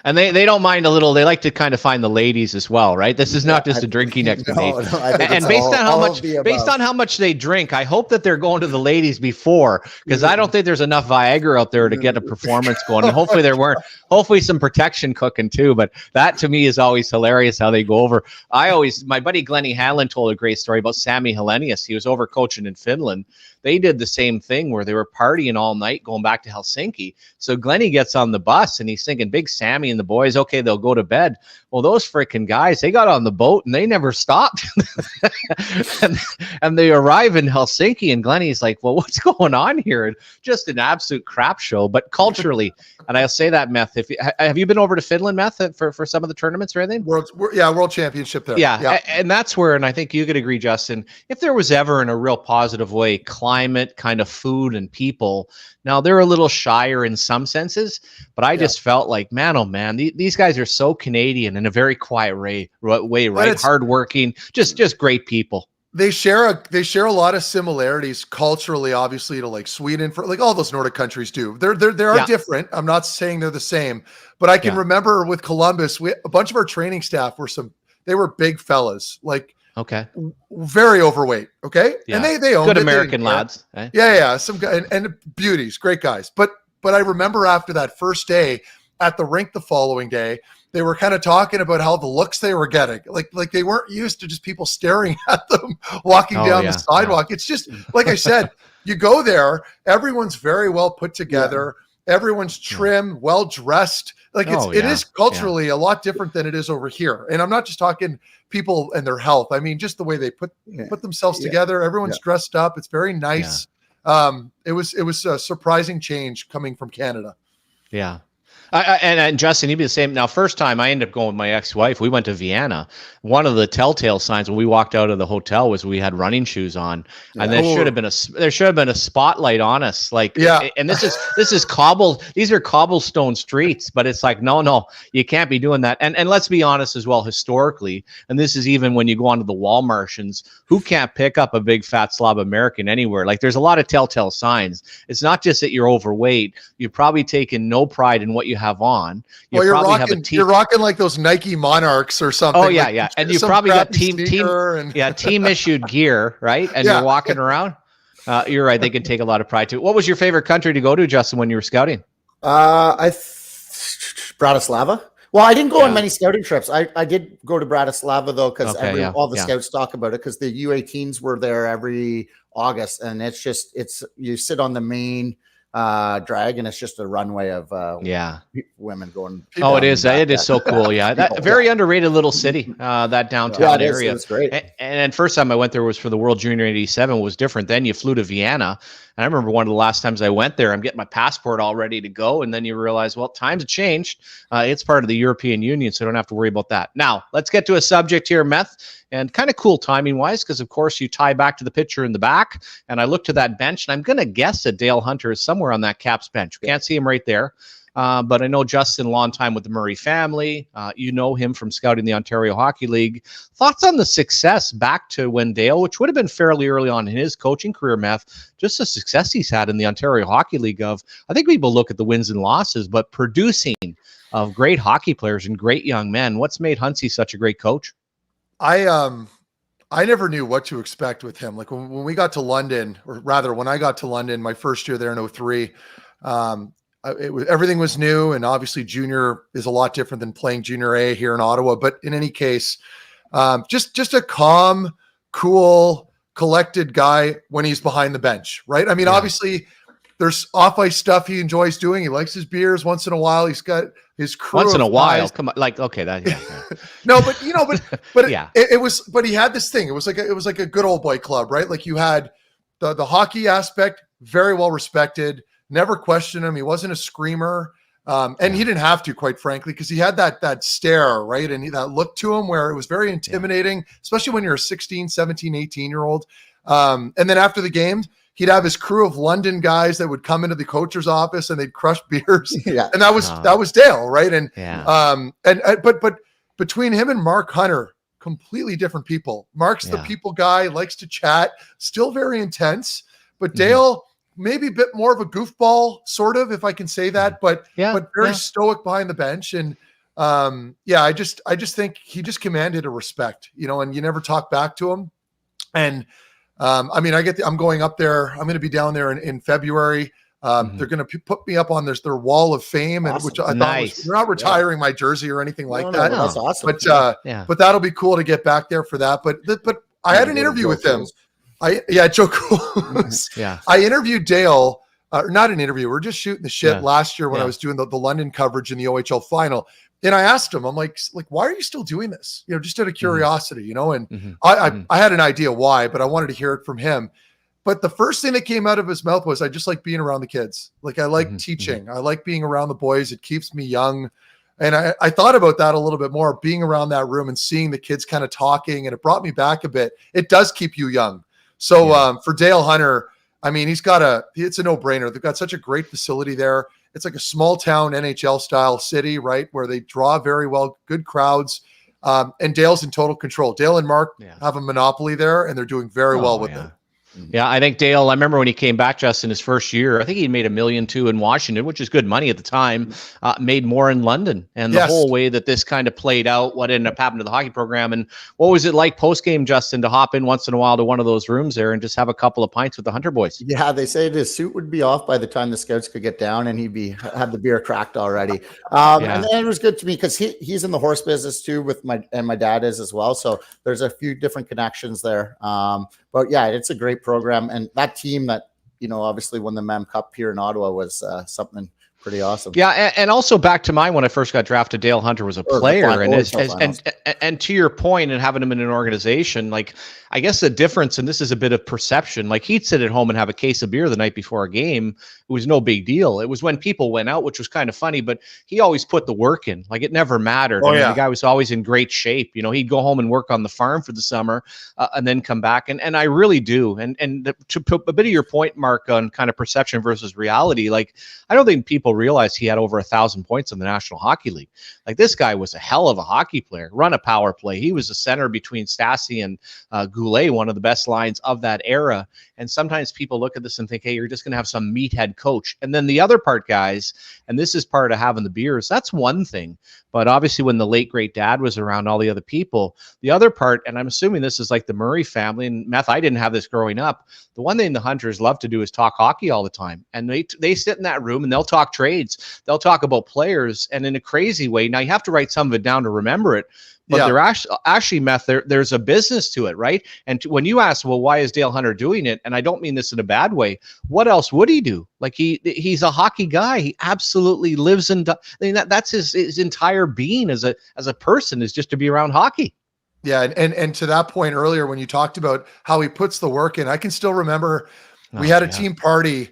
And they don't mind a little. They like to kind of find the ladies as well, right? This is not just a drinking expedition. And based on how much they drink, I hope that they're going to the ladies before, because I don't think there's enough Viagra out there to get a performance going. And hopefully some protection cooking too. But that to me is always hilarious how they go over. My buddy Glennie Hanlon told a great story about Sami Helenius. He was over coaching in Finland. They did the same thing where they were partying all night going back to Helsinki. So Glennie gets on the bus and he's thinking, Big Sammy and the boys, okay, they'll go to bed. Well, those freaking guys, they got on the boat and they never stopped. and they arrive in Helsinki, and Glennie's like, well, what's going on here? Just an absolute crap show. But culturally, and I'll say that, Meth, have you been over to Finland, Meth, for some of the tournaments or anything? World Championship there. Yeah. And that's where, and I think you could agree, Justin, if there was ever in a real positive way, climate, kind of food and people, now they're a little shyer in some senses, but I just felt like, man, oh man, these guys are so Canadian in a very quiet way, right? Hardworking, just great people. They share a lot of similarities culturally, obviously, to like Sweden, for like all those Nordic countries do. They are different. I'm not saying they're the same, but I can remember with Columbus, a bunch of our training staff they were big fellas, like very overweight. Okay, and they owned good American lads. Yeah, some guy and beauties, great guys. But I remember after that first day at the rink the following day, they were kind of talking about how the looks they were getting, like they weren't used to just people staring at them walking down the sidewalk. It's just, like I said, you go there, everyone's very well put together. Everyone's trim, well dressed. Like it is culturally a lot different than it is over here. And I'm not just talking people and their health. I mean, just the way they put themselves together. Everyone's dressed up. It's very nice. It was a surprising change coming from Canada. Yeah. And Justin, you'd be the same. Now, first time I ended up going with my ex-wife, we went to Vienna. One of the telltale signs when we walked out of the hotel was we had running shoes on, and there should have been a spotlight on us. Like, and this is these are cobblestone streets, but it's like, no, you can't be doing that. And let's be honest as well, historically, and this is even when you go onto the Walmartians, who can't pick up a big fat slob American anywhere? Like, there's a lot of telltale signs. It's not just that you're overweight. You've probably taken no pride in what you have on. You're rocking like those Nike Monarchs or something. Oh yeah. And you probably got team issued gear, right? And you're walking around. You're right. They can take a lot of pride too. What was your favorite country to go to, Justin, when you were scouting? Bratislava. Well, I didn't go on many scouting trips. I did go to Bratislava though, because all the scouts talk about it, because the U18s were there every August, and it's you sit on the main drag, and it's just a runway of women going. Oh, it is. It is so cool. Yeah, that very underrated little city. That downtown area. It's great. And first time I went there was for the World Junior '87. Was different. Then you flew to Vienna. And I remember one of the last times I went there, I'm getting my passport all ready to go. And then you realize, well, times have changed. It's part of the European Union, so I don't have to worry about that. Now, let's get to a subject here, Meth, and kind of cool timing-wise, because, of course, you tie back to the picture in the back. And I look to that bench, and I'm going to guess that Dale Hunter is somewhere on that Caps bench. We can't see him right there. But I know Justin, long time with the Murray family. You know him from scouting the Ontario Hockey League. Thoughts on the success back to when Dale, which would have been fairly early on in his coaching career, Meth, just the success he's had in the Ontario Hockey League of, I think people look at the wins and losses, but producing of great hockey players and great young men. What's made Huntsy such a great coach? I never knew what to expect with him. Like when we got to London, or rather when I got to London, my first year there in 2003, everything was new, and obviously junior is a lot different than playing junior A here in Ottawa. But in any case, just a calm, cool, collected guy when he's behind the bench, right? I mean, obviously there's off-ice stuff he enjoys doing. He likes his beers once in a while. He's got his crew. Once in a while, come on, like okay, that no, but but he had this thing. It was like a good old boy club, right? Like you had the hockey aspect, very well respected. Never questioned him. He wasn't a screamer. And he didn't have to, quite frankly, because he had that stare, right? And that look to him where it was very intimidating, especially when you're a 16, 17, 18-year-old. And then after the games, he'd have his crew of London guys that would come into the coach's office and they'd crush beers. And that was Dale, right? And but between him and Mark Hunter, completely different people. Mark's the people guy, likes to chat, still very intense, but Dale, maybe a bit more of a goofball, sort of, if I can say that, but very stoic behind the bench. And I just think he just commanded a respect, and you never talk back to him. And I'm going up there. I'm going to be down there in February. They're going to put me up on their wall of fame, and which I thought they're not retiring my jersey or anything like that. That's awesome. But that'll be cool to get back there for that. But I had an interview with him. Joe Coons. I interviewed Dale, not an interview. We're just shooting the shit last year when I was doing the London coverage in the OHL final. And I asked him, I'm like, why are you still doing this? Just out of curiosity, and I had an idea why, but I wanted to hear it from him. But the first thing that came out of his mouth was, I just like being around the kids. Like I like teaching. I like being around the boys. It keeps me young. And I thought about that a little bit more, being around that room and seeing the kids kind of talking, and it brought me back a bit. It does keep you young. So for Dale Hunter, I mean, it's a no-brainer. They've got such a great facility there. It's like a small town NHL style city, right? Where they draw very well, good crowds. And Dale's in total control. Dale and Mark have a monopoly there, and they're doing very well with it. Yeah, I think Dale, I remember when he came back, Justin, his first year, I think he made $1.2 million in Washington, which is good money at the time, made more in London. And the whole way that this kind of played out, what ended up happening to the hockey program. And what was it like post-game, Justin, to hop in once in a while to one of those rooms there and just have a couple of pints with the Hunter boys? Yeah, they say his suit would be off by the time the scouts could get down, and he'd had the beer cracked already. And then it was good to me because he's in the horse business too, with my dad is as well. So there's a few different connections there. But yeah, it's a great program, and that team that obviously won the Mem Cup here in Ottawa was something pretty awesome. Yeah, and also back to mine when I first got drafted, Dale Hunter was a player, and to your point, and having him in an organization, like I guess the difference, and this is a bit of perception, like he'd sit at home and have a case of beer the night before a game. It was no big deal. It was when people went out, which was kind of funny, but he always put the work in. Like it never mattered. The guy was always in great shape. He'd go home and work on the farm for the summer and then come back. And I really do. And to put a bit of your point, Mark, on kind of perception versus reality, like I don't think people realize he had over 1,000 points in the National Hockey League. Like this guy was a hell of a hockey player, run a power play. He was a center between Stassi and Goulet, one of the best lines of that era. And sometimes people look at this and think, hey, you're just going to have some meathead coach. And then the other part, guys, and this is part of having the beers, that's one thing. But obviously when the late, great dad was around, all the other people, the other part, and I'm assuming this is like the Murray family, and Meth, I didn't have this growing up. The one thing the Hunters love to do is talk hockey all the time. And they sit in that room and they'll talk trades. They'll talk about players, and in a crazy way. Now you have to write some of it down to remember it. But they're actually, Meth, there's a business to it, right? And when you ask, well, why is Dale Hunter doing it? And I don't mean this in a bad way. What else would he do? Like he's a hockey guy. He absolutely lives and I mean, that's his entire being as a person, is just to be around hockey. Yeah, and to that point earlier when you talked about how he puts the work in, I can still remember we had a team party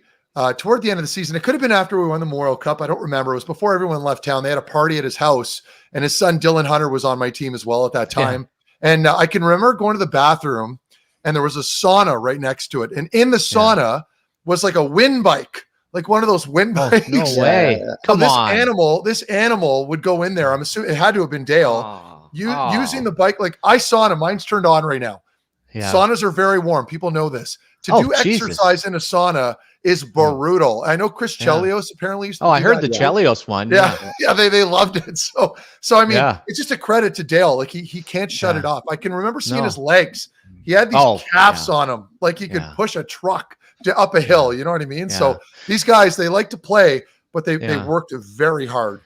toward the end of the season. It could have been after we won the Memorial Cup. I don't remember. It was before everyone left town. They had a party at his house, and his son Dylan Hunter was on my team as well at that time. Yeah. And I can remember going to the bathroom, and there was a sauna right next to it. And in the sauna was like a wind bike, like one of those wind bikes. No way! Come on. This animal would go in there. I'm assuming it had to have been Dale using the bike. Like I sauna, mine's turned on right now. Yeah. Saunas are very warm. People know this. To do exercise in a sauna is brutal. I know Chris Chelios apparently used to I heard the Chelios one. Yeah, they loved it. So I mean, it's just a credit to Dale. Like he can't shut it off. I can remember seeing his legs. He had these calves on him, like he could push a truck up a hill. You know what I mean? Yeah. So these guys, they like to play, but they worked very hard.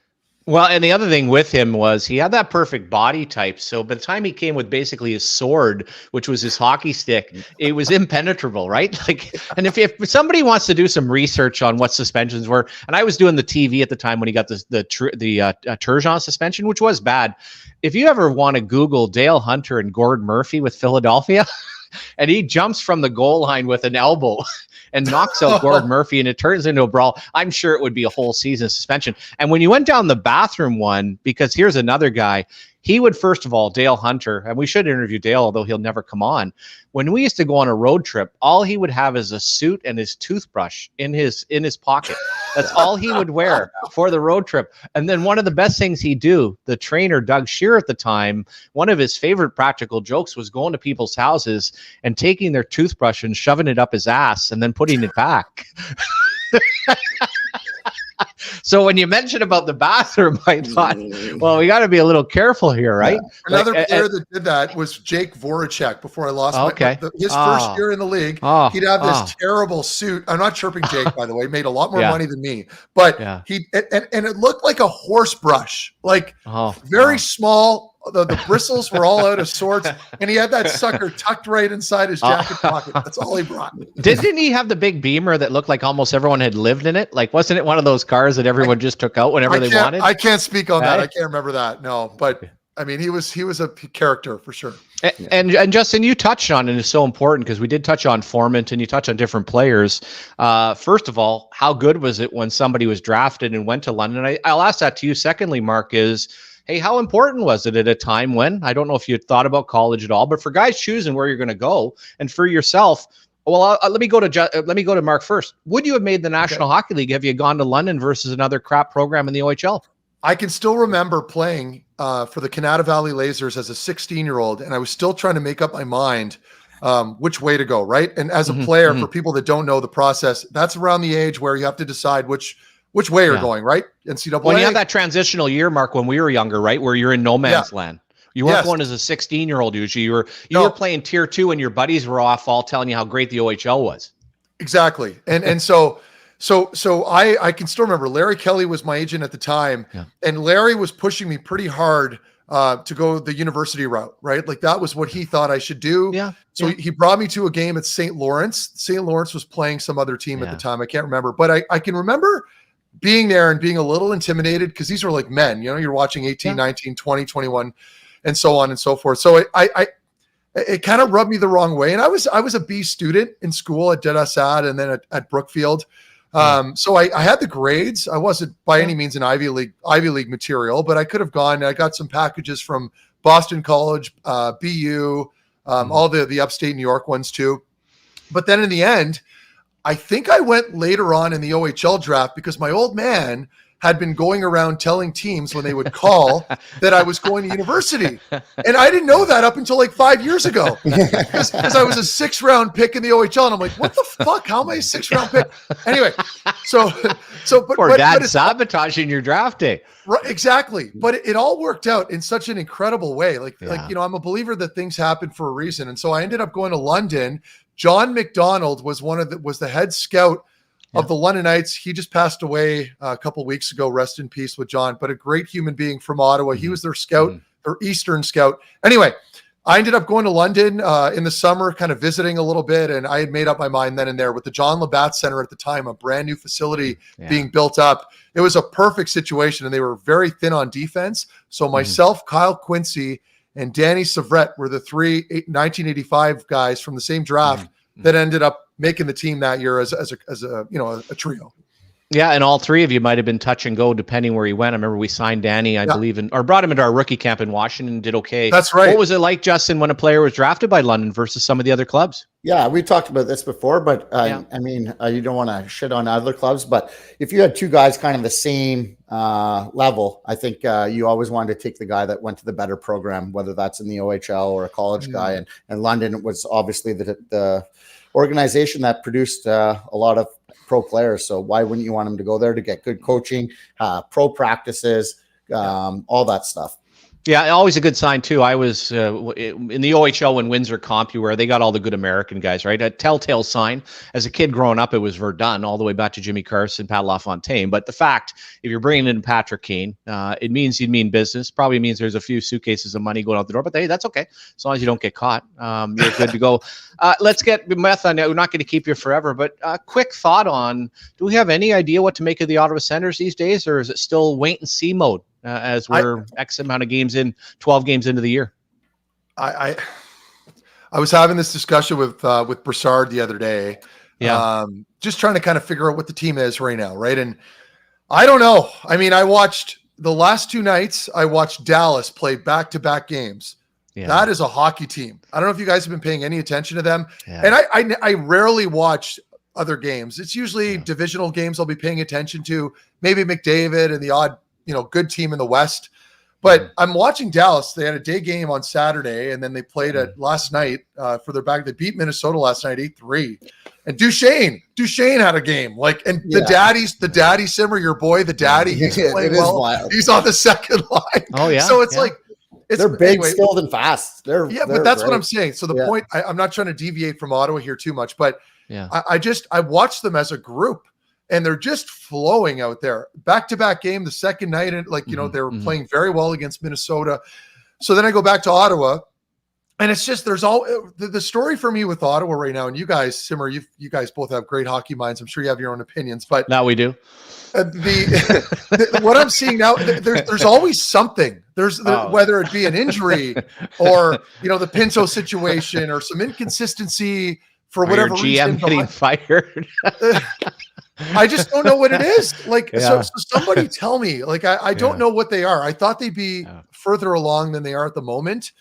Well, and the other thing with him was he had that perfect body type. So by the time he came with basically his sword, which was his hockey stick, it was impenetrable, right? Like, and if somebody wants to do some research on what suspensions were, and I was doing the TV at the time when he got the Turgeon suspension, which was bad. If you ever want to Google Dale Hunter and Gord Murphy with Philadelphia, and he jumps from the goal line with an elbow and knocks out Gord Murphy, and it turns into a brawl, I'm sure it would be a whole season suspension. And when you went down the bathroom one, because here's another guy, he would, first of all, Dale Hunter, and we should interview Dale, although he'll never come on. When we used to go on a road trip, all he would have is a suit and his toothbrush in his pocket. That's all he would wear for the road trip. And then one of the best things he'd do, the trainer, Doug Shear at the time, one of his favorite practical jokes was going to people's houses and taking their toothbrush and shoving it up his ass and then putting it back. So when you mentioned about the bathroom, I thought, well, we got to be a little careful here, right? Yeah. Another player that did that was Jake Voracek before I lost his first year in the league. He'd have this terrible suit. I'm not chirping Jake, by the way. Made a lot more money than me. But he and it looked like a horse brush, like very small. The bristles were all out of sorts, and he had that sucker tucked right inside his jacket pocket. That's all he brought. Didn't he have the big Beamer that looked like almost everyone had lived in it? Like, wasn't it one of those cars that everyone just took out whenever they wanted? I can't speak on that. I can't remember that. No, but I mean, he was a character for sure. And Justin, you touched on, and it's so important because we did touch on Formant and you touched on different players. First of all, how good was it when somebody was drafted and went to London? I'll ask that to you. Secondly, Mark, hey, how important was it at a time when, I don't know if you had thought about college at all, but for guys choosing where you're going to go, and for yourself, well, let me go to Mark first. Would you have made the National Hockey League have you gone to London versus another crap program in the OHL? I can still remember playing for the Canada Valley Lasers as a 16-year-old, and I was still trying to make up my mind which way to go, right? And as a player, for people that don't know the process, that's around the age where you have to decide which way you're going, right? NCAA. Well, you have that transitional year, Mark, when we were younger, right? Where you're in no man's land. You weren't going as a 16-year-old usually. You were playing tier 2 and your buddies were off all telling you how great the OHL was. Exactly. And so I can still remember Larry Kelly was my agent at the time, and Larry was pushing me pretty hard to go the university route, right? Like that was what he thought I should do. So he brought me to a game at St. Lawrence. St. Lawrence was playing some other team at the time. I can't remember, but I can remember being there and being a little intimidated because these were like men, you're watching 18, 19, 20, 21, and so on and so forth. So it kind of rubbed me the wrong way. And I was a B student in school at Dedasad and then at Brookfield. So I had the grades. I wasn't by any means an Ivy League material, but I could have gone. I got some packages from Boston College, BU, all the upstate New York ones too. But then in the end, I think I went later on in the OHL draft because my old man had been going around telling teams when they would call that I was going to university. And I didn't know that up until like 5 years ago because I was a 6th-round pick in the OHL. And I'm like, what the fuck? How am I a 6th-round pick? Anyway, but Dad sabotaging your draft day. Right, exactly. But it all worked out in such an incredible way. Like, I'm a believer that things happen for a reason. And so I ended up going to London. John McDonald was the head scout of the London Knights. He just passed away a couple weeks ago. Rest in peace with John, but a great human being from Ottawa. He was their scout, their Eastern scout. Anyway, I ended up going to London in the summer, kind of visiting a little bit, and I had made up my mind then and there with the John Labatt Center at the time, a brand new facility being built up. It was a perfect situation, and they were very thin on defense. So myself, Kyle Quincy, and Danny Savret were the 1985 guys from the same draft that ended up making the team that year as a trio. Yeah, and all three of you might have been touch and go depending where he went. I remember we signed Danny, I believe, or brought him into our rookie camp in Washington and did okay. That's right. What was it like, Justin, when a player was drafted by London versus some of the other clubs? Yeah, we talked about this before, but I mean, you don't want to shit on other clubs, but if you had two guys kind of the same level, I think you always wanted to take the guy that went to the better program, whether that's in the OHL or a college guy. And London was obviously the organization that produced a lot of pro players. So why wouldn't you want them to go there to get good coaching, pro practices, all that stuff? Yeah, always a good sign too. I was in the OHL when Windsor CompuWare, they got all the good American guys, right? A telltale sign. As a kid growing up, it was Verdun all the way back to Jimmy Carson, Pat LaFontaine. But the fact, if you're bringing in Patrick Kane, it means you'd mean business. Probably means there's a few suitcases of money going out the door. But hey, that's okay. As long as you don't get caught, you're good to go. Let's get Methot. We're not going to keep you forever, but quick thought on, do we have any idea what to make of the Ottawa Senators these days, or is it still wait and see mode? As we're X amount of games in, 12 games into the year. I was having this discussion with Broussard the other day. Just trying to kind of figure out what the team is right now, right? And I don't know. I mean, I watched the last 2 nights. I watched Dallas play back-to-back games. Yeah. That is a hockey team. I don't know if you guys have been paying any attention to them. Yeah. And I rarely watch other games. It's usually divisional games I'll be paying attention to. Maybe McDavid and the odd good team in the West. But I'm watching Dallas. They had a day game on Saturday, and then they played it last night for their back. They beat Minnesota last night 8-3. And Duchesne had a game. The daddy Simmer, your boy, the daddy, he's playing well. Wild. He's on the second line. Oh yeah. So it's they're big, skilled, and fast. But that's what I'm saying. So the point, I'm not trying to deviate from Ottawa here too much, but I watched them as a group. And they're just flowing out there. Back-to-back game, the second night, and they were playing very well against Minnesota. So then I go back to Ottawa, and it's just there's all the story for me with Ottawa right now. And you guys, Simmer, you guys both have great hockey minds. I'm sure you have your own opinions, but now we do. What I'm seeing now, there's always something. Whether it be an injury or the Pinto situation or some inconsistency for whatever reason. GM getting fired. I just don't know what it is. So somebody tell me. I don't know what they are. I thought they'd be further along than they are at the moment.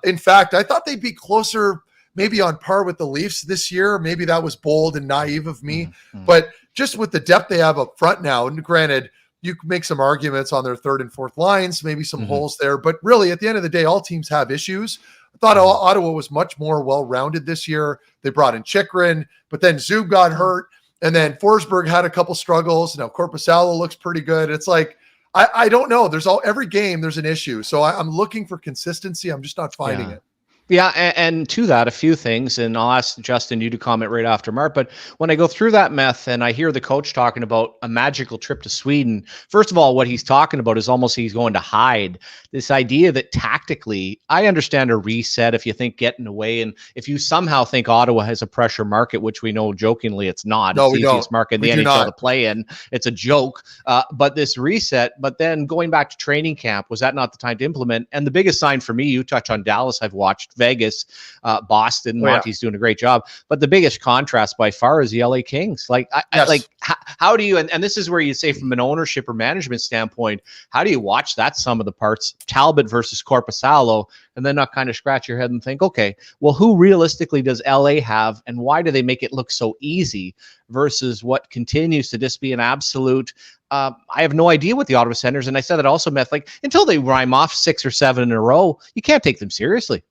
In fact, I thought they'd be closer, maybe on par with the Leafs this year. Maybe that was bold and naive of me. But just with the depth they have up front now, and granted, you can make some arguments on their third and fourth lines, maybe some holes there. But really, at the end of the day, all teams have issues. I thought Ottawa was much more well-rounded this year. They brought in Chychrun, but then Zub got hurt. And then Forsberg had a couple struggles. Now Korpisalo looks pretty good. It's I don't know. Every game there's an issue. So I'm looking for consistency. I'm just not finding it. Yeah, and to that, a few things, and I'll ask Justin you to comment right after Mark, but when I go through that meth and I hear the coach talking about a magical trip to Sweden, first of all, what he's talking about is almost he's going to hide this idea that tactically, I understand a reset if you think getting away, and if you somehow think Ottawa has a pressure market, which we know jokingly it's not. No, it's the easiest market in the NHL to play in. It's a joke, but this reset, but then going back to training camp, was that not the time to implement? And the biggest sign for me, you touch on Dallas, I've watched Vegas, Boston. Monty's doing a great job. But the biggest contrast by far is the LA Kings. How do you, and this is where you say from an ownership or management standpoint, how do you watch that sum of the parts, Talbot versus Korpisalo, and then not kind of scratch your head and think, okay, well, who realistically does LA have, and why do they make it look so easy versus what continues to just be an absolute, I have no idea what the Ottawa Senators, and I said that also, Meth, like, until they rhyme off 6 or 7 in a row, you can't take them seriously.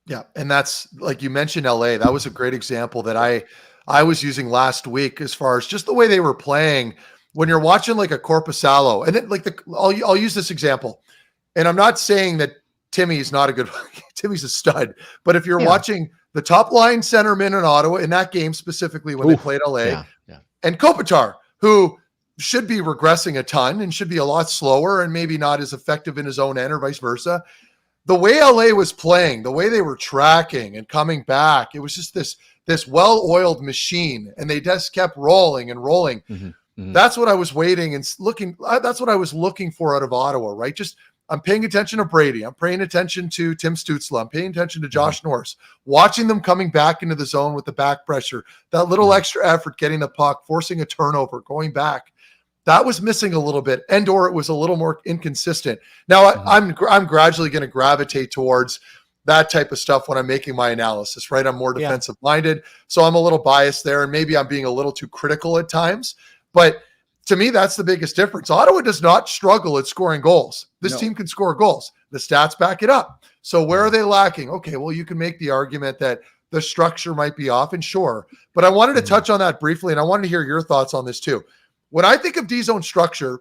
Yeah, and that's, like you mentioned, LA, that was a great example that I was using last week as far as just the way they were playing. When you're watching like a Korpisalo, and then I'll use this example, and I'm not saying that Timmy's not a good Timmy's a stud, but if you're watching the top line centerman in Ottawa in that game specifically when they played LA, and Kopitar, who should be regressing a ton and should be a lot slower and maybe not as effective in his own end or vice versa. The way LA was playing, the way they were tracking and coming back, it was just this well-oiled machine, and they just kept rolling and rolling. That's what I was waiting and looking. That's what I was looking for out of Ottawa, right? Just, I'm paying attention to Brady. I'm paying attention to Tim Stützle. I'm paying attention to Josh Norris, watching them coming back into the zone with the back pressure, that little extra effort, getting the puck, forcing a turnover, going back. That was missing a little bit, or it was a little more inconsistent. Now I'm gradually going to gravitate towards that type of stuff when I'm making my analysis, right? I'm more defensive minded, so I'm a little biased there, and maybe I'm being a little too critical at times. But to me, that's the biggest difference. Ottawa does not struggle at scoring goals. This team can score goals. The stats back it up. So where are they lacking? Okay, well, you can make the argument that the structure might be off, and sure. But I wanted to touch on that briefly, and I wanted to hear your thoughts on this too. When I think of D-zone structure,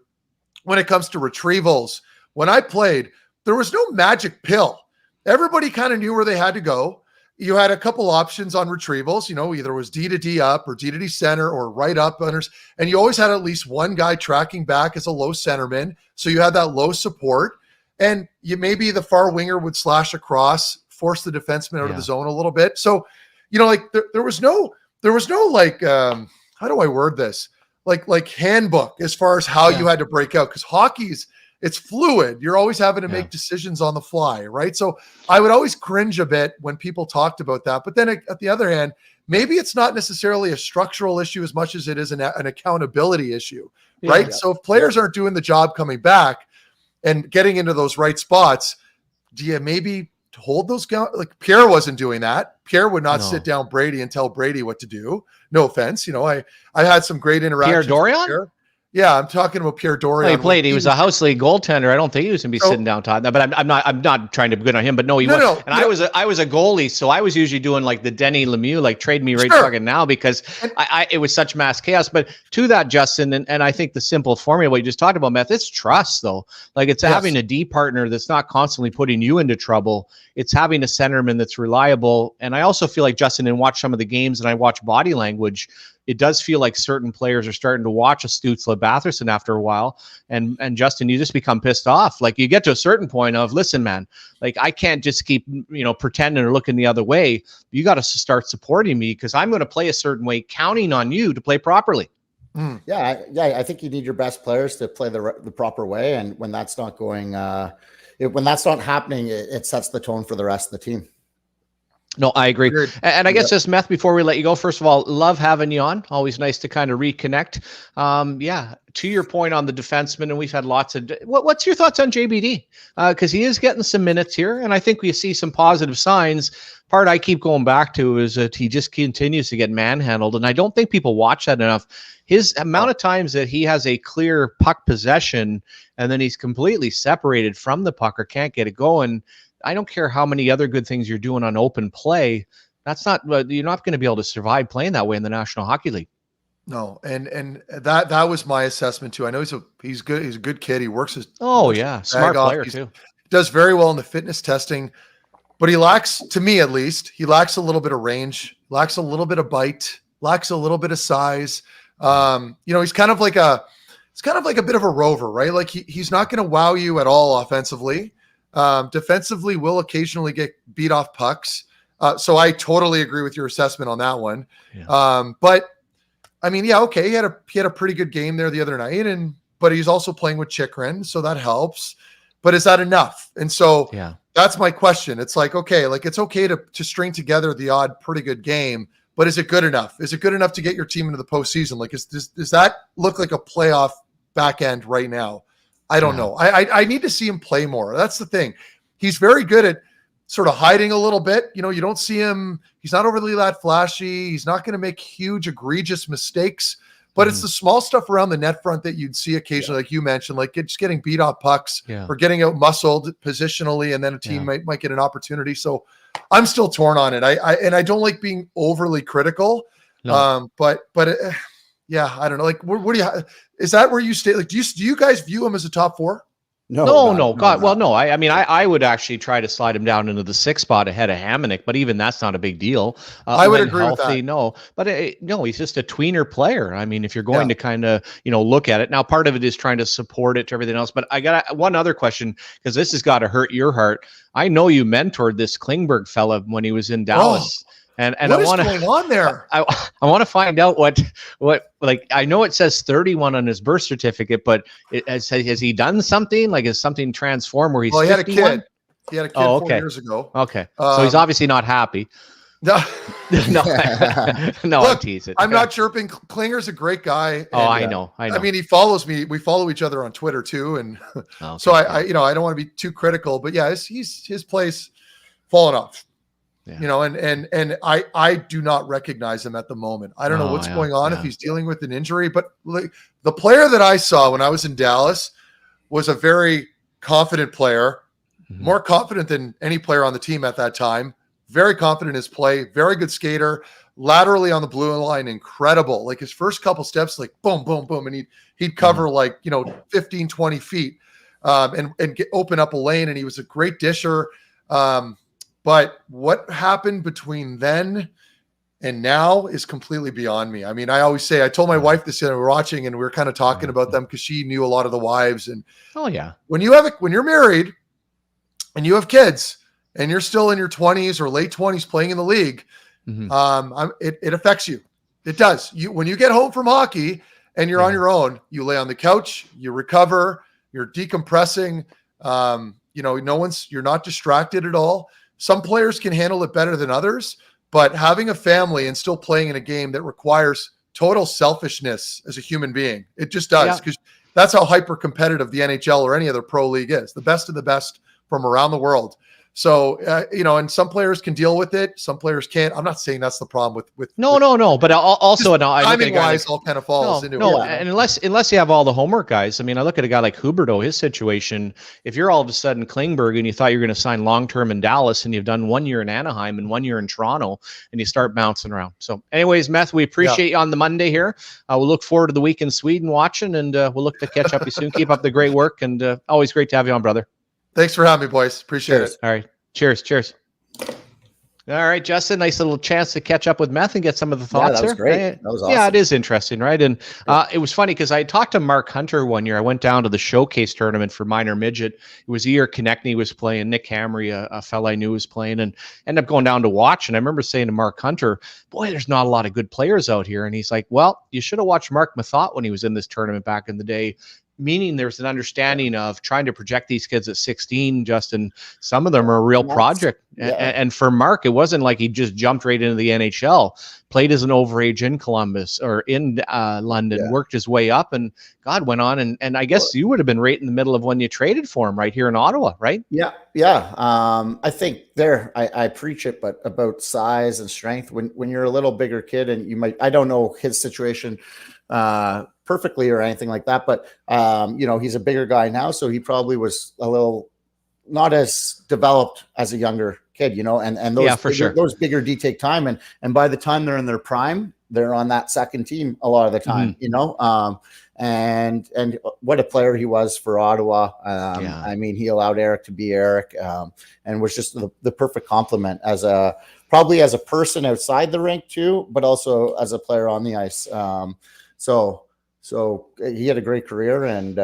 when it comes to retrievals, when I played, there was no magic pill. Everybody kind of knew where they had to go. You had a couple options on retrievals, either it was D to D up or D to D center or right up unders. And you always had at least one guy tracking back as a low centerman. So you had that low support, and maybe the far winger would slash across, force the defenseman out of the zone a little bit. So, there was no like, how do I word this? Like handbook as far as how you had to break out, because hockey's, it's fluid. You're always having to make decisions on the fly, right? So I would always cringe a bit when people talked about that. But then at the other hand, maybe it's not necessarily a structural issue as much as it is an accountability issue, right? Yeah. So if players aren't doing the job coming back and getting into those right spots, do you maybe hold those guys? Like Pierre wasn't doing that. Pierre would not sit down Brady and tell Brady what to do. No offense. I had some great interactions. Pierre Dorion? Yeah, I'm talking about Pierre Dorion. He played. He was a house league goaltender. I don't think he was going to be sitting down Todd. But I'm not trying to good on him. But no, he was. No, and I was a goalie, so I was usually doing like the Denny Lemieux, like trade me right fucking now, because it was such mass chaos. But to that, Justin, and I think the simple formula what you just talked about, Meth, it's trust though. Like it's having a D partner that's not constantly putting you into trouble. It's having a centerman that's reliable. And I also feel like, Justin, and watch some of the games, and I watch body language, it does feel like certain players are starting to watch a Stützle Batherson after a while. And Justin, you just become pissed off. Like you get to a certain point of, listen, man, like I can't just keep, pretending or looking the other way. You got to start supporting me, because I'm going to play a certain way, counting on you to play properly. Yeah. I think you need your best players to play the proper way. And when that's not going, when that's not happening, it sets the tone for the rest of the team. No, I agree. And I guess just Meth, before we let you go, first of all, love having you on. Always nice to kind of reconnect. To your point on the defenseman, and we've had lots of, what's your thoughts on JBD? Because he is getting some minutes here, and I think we see some positive signs. Part I keep going back to is that he just continues to get manhandled, and I don't think people watch that enough. His amount of times that he has a clear puck possession, and then he's completely separated from the puck or can't get it going. I don't care how many other good things you're doing on open play. You're not going to be able to survive playing that way in the National Hockey League. No, and that was my assessment too. I know he's good. He's a good kid. He works his smart player too. Does very well in the fitness testing, but he lacks, to me at least, he lacks a little bit of range, lacks a little bit of bite, lacks a little bit of size. He's kind of like a bit of a rover, right? Like he's not going to wow you at all offensively. Defensively will occasionally get beat off pucks. So I totally agree with your assessment on that one. Yeah. But I mean, okay. He had a pretty good game there the other night, but he's also playing with Chikrin, so that helps. But is that enough? And so That's my question. It's like, okay, like it's okay to string together the odd pretty good game, but is it good enough? Is it good enough to get your team into the postseason? Like, does that look like a playoff back end right now? I don't know. I need to see him play more. That's the thing. He's very good at sort of hiding a little bit. You know, you don't see him. He's not overly that flashy. He's not going to make huge, egregious mistakes. But it's the small stuff around the net front that you'd see occasionally, like you mentioned, like just getting beat off pucks or getting out muscled positionally, and then a team might get an opportunity. So I'm still torn on it. I don't like being overly critical. No. But yeah, I don't know. Like, what do you? Is that where you stay? Like, do you guys view him as a top four? No. God, well, no. I mean, I would actually try to slide him down into the 6th spot ahead of Hamonic, but even that's not a big deal. I would agree with that. No, but no, he's just a tweener player. I mean, if you're going to kind of, look at it now, part of it is trying to support it to everything else. But I got one other question, because this has got to hurt your heart. I know you mentored this Klingberg fella when he was in Dallas. And what is going on there? I want to find out what like, I know it says 31 on his birth certificate, but has he done something? Like, has something transformed where he's 51? He had a kid. He had a kid 4 years ago. Okay. So he's obviously not happy. No, no, Look, I'm teasing. I'm not chirping. Klinger's a great guy. I know. I mean, he follows me. We follow each other on Twitter too. And so I don't want to be too critical, but yeah, his play's fallen off. Yeah. And I do not recognize him at the moment. I don't know what's going on, if he's dealing with an injury, but the player that I saw when I was in Dallas was a very confident player, more confident than any player on the team at that time, very confident in his play, very good skater, laterally on the blue line, incredible. Like his first couple steps, like boom, boom, boom. And he'd cover 15, 20 feet and open up a lane. And he was a great disher. But what happened between then and now is completely beyond me. I mean, I always say, I told my wife this, and we were watching, and we were kind of talking about them because she knew a lot of the wives. And when you're married and you have kids and you're still in your 20s or late 20s playing in the league, it affects you. It does. When you get home from hockey and you're on your own, you lay on the couch, you recover, you're decompressing. You're not distracted at all. Some players can handle it better than others, but having a family and still playing in a game that requires total selfishness as a human being, it just does, because that's how hyper competitive the NHL or any other pro league is. The best of the best from around the world. So, and some players can deal with it. Some players can't. I'm not saying that's the problem with No. But also, timing wise, all kind of falls into it. And unless you have all the homework guys. I mean, I look at a guy like Huberdeau, his situation. If you're all of a sudden Klingberg and you thought you were going to sign long-term in Dallas, and you've done 1 year in Anaheim and 1 year in Toronto, and you start bouncing around. So anyways, Meth, we appreciate you on the Monday here. We'll look forward to the week in Sweden watching, and we'll look to catch up with you soon. Keep up the great work, and always great to have you on, brother. Thanks for having me, boys. Appreciate it. All right. Cheers. All right, Justin, nice little chance to catch up with Meth and get some of the thoughts. That was great. That was awesome. Yeah, it is interesting, right? And it was funny because I talked to Mark Hunter one year. I went down to the showcase tournament for minor midget. It was the year Konechny was playing, Nick Hamry, a fella I knew was playing, and ended up going down to watch. And I remember saying to Mark Hunter, boy, there's not a lot of good players out here. And he's like, well, you should have watched Marc Methot when he was in this tournament back in the day. Meaning there's an understanding of trying to project these kids at 16, Justin. Some of them are a real project. And for Mark, it wasn't like he just jumped right into the NHL, played as an overage in Columbus or in London, worked his way up, and God went on. And I guess you would have been right in the middle of when you traded for him right here in Ottawa, right? Yeah. I think I preach it, but about size and strength, when you're a little bigger kid, and I don't know his situation perfectly or anything like that, but he's a bigger guy now, so he probably was a little not as developed as a younger kid, and those bigger D take time, and by the time they're in their prime, they're on that second team a lot of the time, and what a player he was for Ottawa. I mean, he allowed Eric to be Eric, and was just the perfect complement probably as a person outside the rink too, but also as a player on the ice. So he had a great career, and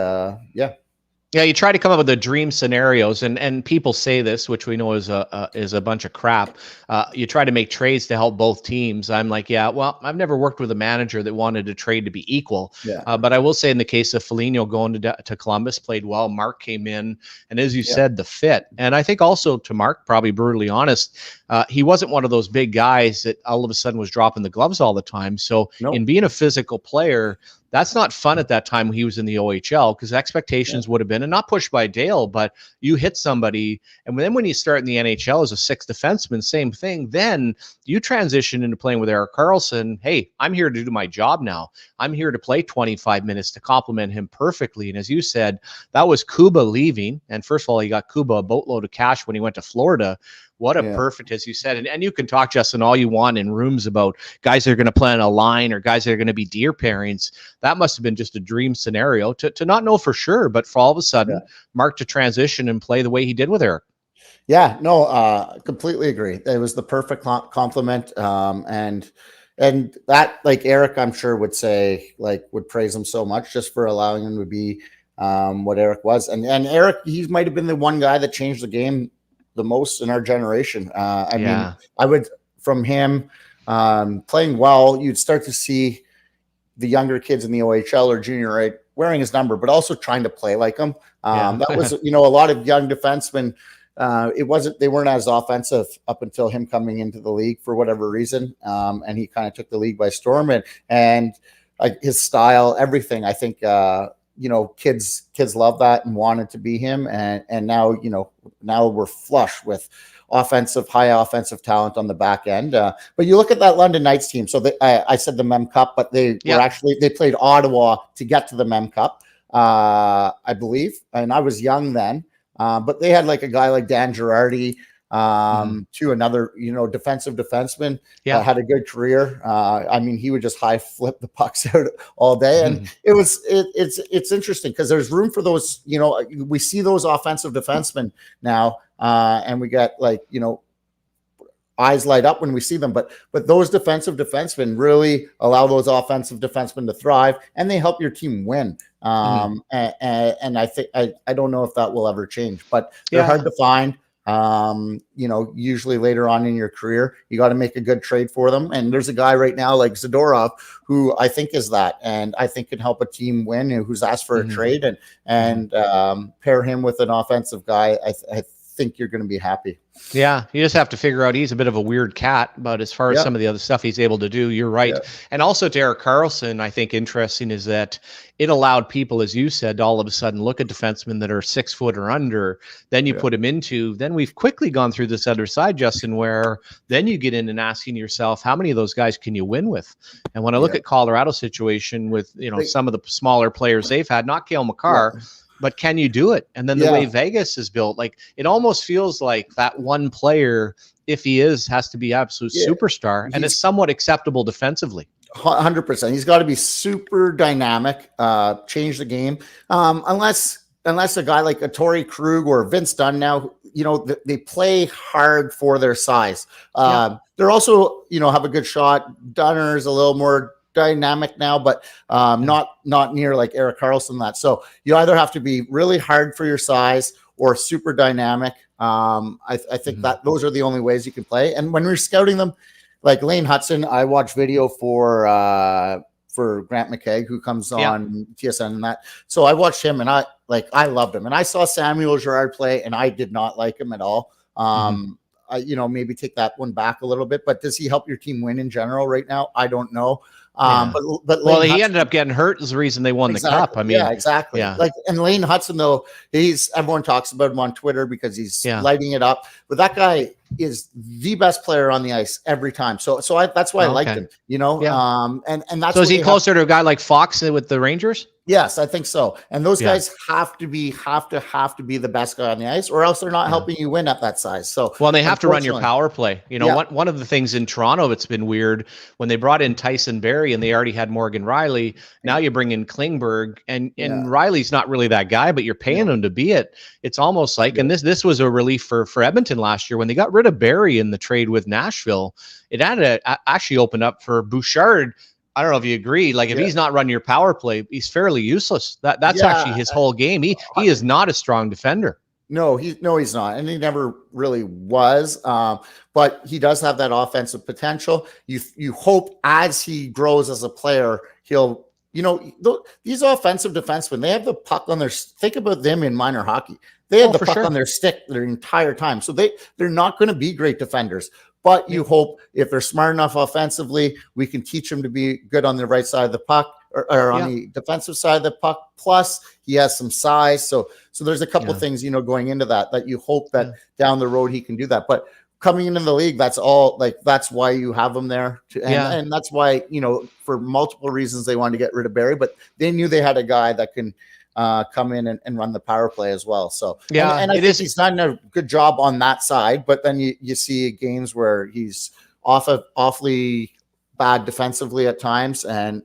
Yeah, you try to come up with the dream scenarios, and people say this, which we know is a bunch of crap. You try to make trades to help both teams. I'm like, yeah, well, I've never worked with a manager that wanted a trade to be equal. Yeah. But I will say, in the case of Foligno going to Columbus, played well. Mark came in, and as you said, the fit. And I think also, to Mark, probably brutally honest, he wasn't one of those big guys that all of a sudden was dropping the gloves all the time. So in being a physical player, that's not fun at that time when he was in the OHL, because expectations would have been, and not pushed by Dale, but you hit somebody. And then when you start in the NHL as a sixth defenseman, same thing. Then you transition into playing with Erik Karlsson. Hey, I'm here to do my job now. I'm here to play 25 minutes to complement him perfectly. And as you said, that was Kuba leaving. And first of all, he got Kuba a boatload of cash when he went to Florida. What a perfect, as you said, and you can talk, Justin, all you want in rooms about guys that are going to play on a line or guys that are going to be deer pairings. That must have been just a dream scenario to not know for sure, but for all of a sudden, Mark to transition and play the way he did with Erik. Yeah, no, completely agree. It was the perfect compliment. And that, like, Erik, I'm sure would say, like, would praise him so much just for allowing him to be what Erik was. And Erik, he might have been the one guy that changed the game the most in our generation. I mean, I would, from him playing well, you'd start to see the younger kids in the OHL or junior A wearing his number, but also trying to play like him. That was, a lot of young defensemen. They weren't as offensive up until him coming into the league for whatever reason. And he kind of took the league by storm, and like his style, everything. I think, kids love that and wanted to be him. And now, now we're flush with high offensive talent on the back end. But you look at that London Knights team. So I said the Mem Cup, but they played Ottawa to get to the Mem Cup, I believe. And I was young then, but they had like a guy like Dan Girardi, to another, defensive defenseman, had a good career. I mean, he would just high flip the pucks out all day. And it's interesting because there's room for those, we see those offensive defensemen now, and we get eyes light up when we see them, but those defensive defensemen really allow those offensive defensemen to thrive, and they help your team win. And I think, I don't know if that will ever change, but they're hard to find. Usually later on in your career, you got to make a good trade for them. And there's a guy right now like Zadorov, who I think is that, and I think can help a team win, who's asked for a trade, and pair him with an offensive guy. I think you're going to be happy. Yeah, you just have to figure out he's a bit of a weird cat, but as far as some of the other stuff he's able to do, you're right. And also to Erik Karlsson, I think interesting is that it allowed people, as you said, to all of a sudden look at defensemen that are 6 foot or under. Then you put him into, then we've quickly gone through this other side, Justin, where then you get in and asking yourself, how many of those guys can you win with? And when I look at Colorado's situation with, some of the smaller players they've had, not Cale Makar, but can you do it? And then the way Vegas is built, like it almost feels like that one player, if he has to be absolute superstar, and it's somewhat acceptable defensively. 100%. He's got to be super dynamic, change the game. Unless a guy like a Torrey Krug or Vince Dunn now, they play hard for their size. They're also, have a good shot. Dunner's a little more dynamic now, but not near like Erik Karlsson that. So you either have to be really hard for your size or super dynamic. I think that those are the only ways you can play. And when we're scouting them, like Lane Hudson, I watch video for Grant McKegg, who comes on TSN and that. So I watched him, and I loved him. And I saw Samuel Girard play, and I did not like him at all. Maybe take that one back a little bit, but does he help your team win in general right now? I don't know. But Lane he ended up getting hurt is the reason they won the cup. I mean, exactly. Yeah. And Lane Hudson, though, everyone talks about him on Twitter because he's lighting it up. But that guy is the best player on the ice every time. So that's why I liked him. And that's so. Is he closer to a guy like Fox with the Rangers? Yes, I think so. And those guys have to be the best guy on the ice, or else they're not helping you win at that size. So they have to run your power play. One of the things in Toronto that's been weird when they brought in Tyson Barrie and they already had Morgan Riley. Now you bring in Klingberg, and Riley's not really that guy, but you're paying him to be it. It's almost like, and this was a relief for Edmonton last year when they got rid of Barrie in the trade with Nashville. It had to actually open up for Bouchard I don't know if you agree. Like if he's not running your power play, he's fairly useless. That's actually his whole game. He is not a strong defender. No, he's not, and he never really was. But he does have that offensive potential. You hope as he grows as a player, he'll, these offensive defensemen, they have the puck on their. Think about them in minor hockey. They have the puck on their stick their entire time, so they're not going to be great defenders. But you hope if they're smart enough offensively, we can teach them to be good on the right side of the puck or on the defensive side of the puck. Plus, he has some size. So there's a couple things, going into that you hope that down the road he can do that. But coming into the league, that's why you have him there. And that's why, for multiple reasons they wanted to get rid of Barry, but they knew they had a guy that can come in and run the power play as well. So and I think he's done a good job on that side, but then you see games where he's awfully bad defensively at times, and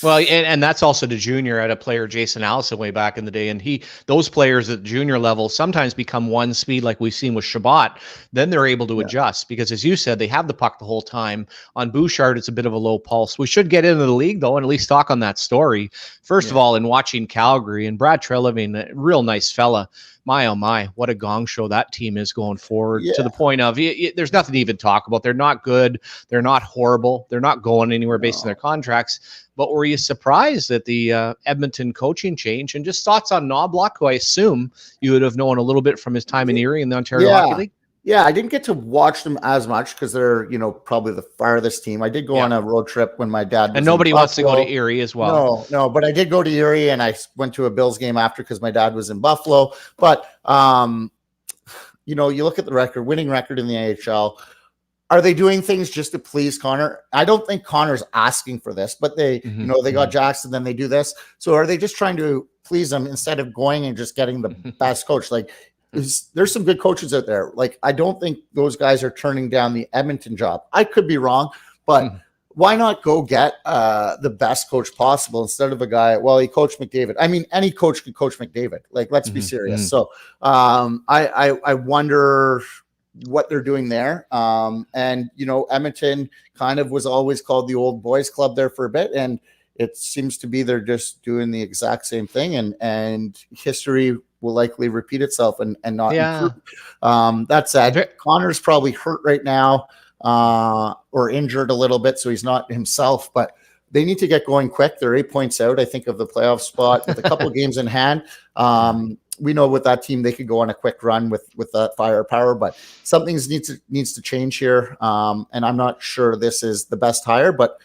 well, and that's also the junior at a player, Jason Allison, way back in the day. And those players at junior level sometimes become one speed, like we've seen with Shabbat. Then they're able to adjust because, as you said, they have the puck the whole time. On Bouchard, it's a bit of a low pulse. We should get into the league, though, and at least talk on that story. First of all, in watching Calgary, and Brad Treliving, a real nice fella. My, oh my, what a gong show that team is going forward, to the point of there's nothing to even talk about. They're not good. They're not horrible. They're not going anywhere based on their contracts. But were you surprised at the Edmonton coaching change? And just thoughts on Knobloch, who I assume you would have known a little bit from his time in Erie in the Ontario Hockey League? Yeah, I didn't get to watch them as much because they're, probably the farthest team. I did go on a road trip when my dad was and nobody wants to go to Erie as well. No, but I did go to Erie, and I went to a Bills game after because my dad was in Buffalo. But, you look at the record, winning record in the AHL. Are they doing things just to please Connor? I don't think Connor's asking for this, but they got Jackson, then they do this. So are they just trying to please him instead of going and just getting the best coach? Like, there's some good coaches out there. Like, I don't think those guys are turning down the Edmonton job. I could be wrong, but why not go get the best coach possible instead of a guy? Well, he coached McDavid. I mean, any coach could coach McDavid. Like, let's be serious. So I wonder what they're doing there. And, Edmonton kind of was always called the old boys club there for a bit. And it seems to be they're just doing the exact same thing. And history will likely repeat itself and not improve. That said, Connor's probably hurt right now or injured a little bit, so he's not himself. But they need to get going quick. They're 8 points out, I think, of the playoff spot with a couple games in hand. We know with that team, they could go on a quick run with that firepower, but something needs to change here. And I'm not sure this is the best hire, but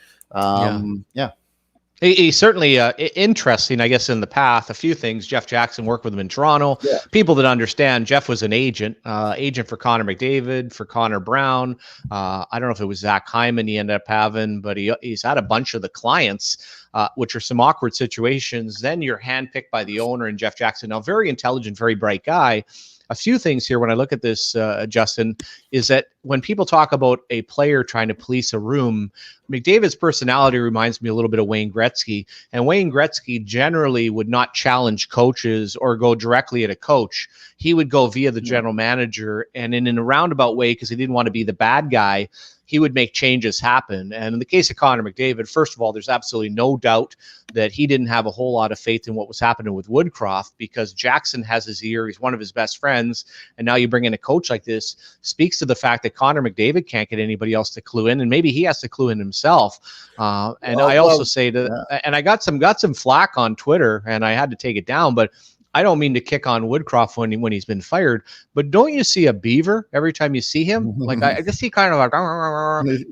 He's certainly interesting, I guess, in the path. A few things. Jeff Jackson worked with him in Toronto. People that understand, Jeff was an agent for Connor McDavid, for Connor Brown. I don't know if it was Zach Hyman he ended up having, but he's had a bunch of the clients, which are some awkward situations. Then you're handpicked by the owner and Jeff Jackson. Now, very intelligent, very bright guy. A few things here when I look at this, Justin, is that when people talk about a player trying to police a room, McDavid's personality reminds me a little bit of Wayne Gretzky. And Wayne Gretzky generally would not challenge coaches or go directly at a coach. He would go via the general manager, and in a roundabout way, because he didn't want to be the bad guy, he would make changes happen. And in the case of Connor McDavid, first of all, there's absolutely no doubt that he didn't have a whole lot of faith in what was happening with Woodcroft because Jackson has his ear. He's one of his best friends. And now you bring in a coach like this, speaks to the fact that Connor McDavid can't get anybody else to clue in, and maybe he has to clue in himself. And I also say that, and I got some flack on Twitter, and I had to take it down, but I don't mean to kick on Woodcroft when he's been fired, but don't you see a beaver every time you see him? Like I just see kind of like,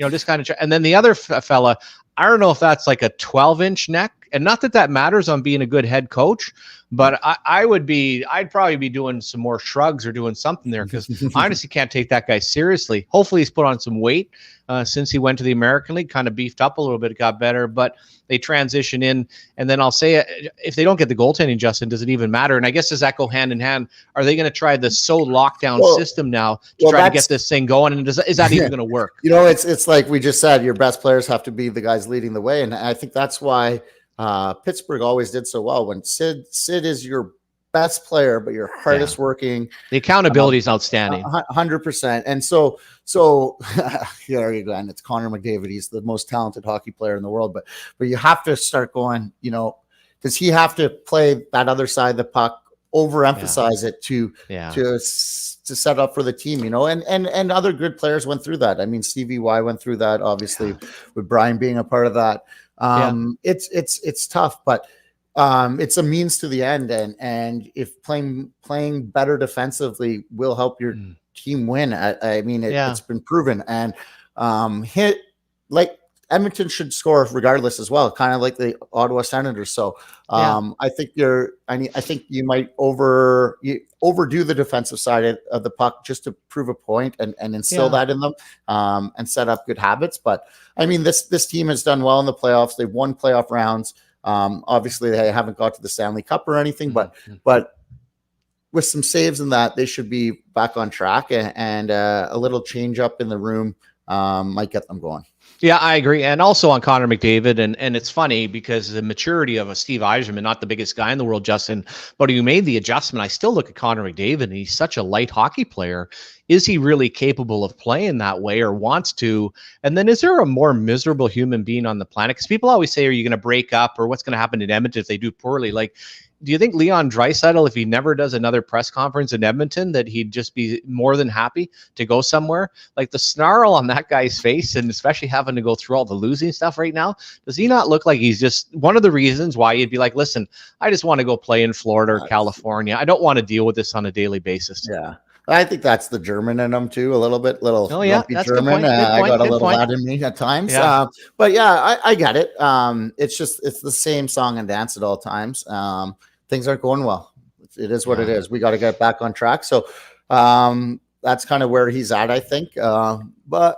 just kind of, and then the other fella, I don't know if that's like a 12-inch neck, and not that matters on being a good head coach, but I'd probably be doing some more shrugs or doing something there because I honestly can't take that guy seriously. Hopefully he's put on some weight since he went to the American League, kind of beefed up a little bit, got better, but they transition in. And then I'll say, if they don't get the goaltending, Justin, does it even matter? And I guess, does that go hand in hand? Are they going to try the lockdown system now to try to get this thing going? And is that even going to work? It's like we just said, your best players have to be the guys leading the way. And I think that's why Pittsburgh always did so well. When Sid is your best player, but your hardest working. The accountability is outstanding. 100%. And so here you go. And it's Connor McDavid. He's the most talented hockey player in the world. But you have to start going, does he have to play that other side of the puck, overemphasize it to set up for the team, and other good players went through that. I mean, Stevie Y went through that, obviously, with Brian being a part of that. It's tough, but it's a means to the end. And if playing better defensively will help your team win, it's been proven. And Edmonton should score regardless as well, kind of like the Ottawa Senators. So I think you might overdo the defensive side of the puck just to prove a point and instill that in them and set up good habits. But I mean, this team has done well in the playoffs. They've won playoff rounds. Obviously, they haven't got to the Stanley Cup or anything, but with some saves in that, they should be back on track. And a little change up in the room might get them going. Yeah, I agree. And also on Connor McDavid, and it's funny because the maturity of a Steve Yzerman, not the biggest guy in the world, Justin, but you made the adjustment. I still look at Connor McDavid, and he's such a light hockey player. Is he really capable of playing that way or wants to? And then is there a more miserable human being on the planet? Because people always say, are you going to break up, or what's going to happen in Edmonton if they do poorly? Like, do you think Leon Draisaitl, if he never does another press conference in Edmonton, that he'd just be more than happy to go somewhere? Like the snarl on that guy's face, and especially having to go through all the losing stuff right now, does he not look like he's just one of the reasons why you'd be like, listen, I just want to go play in Florida or California. I don't want to deal with this on a daily basis. Yeah. I think that's the German in him too, a little bit, that's German. Good point. I got a little that in me at times. Yeah. But yeah, I get it. It's the same song and dance at all times. Things aren't going well. It is what it is. We got to get back on track. So that's kind of where he's at, I think. But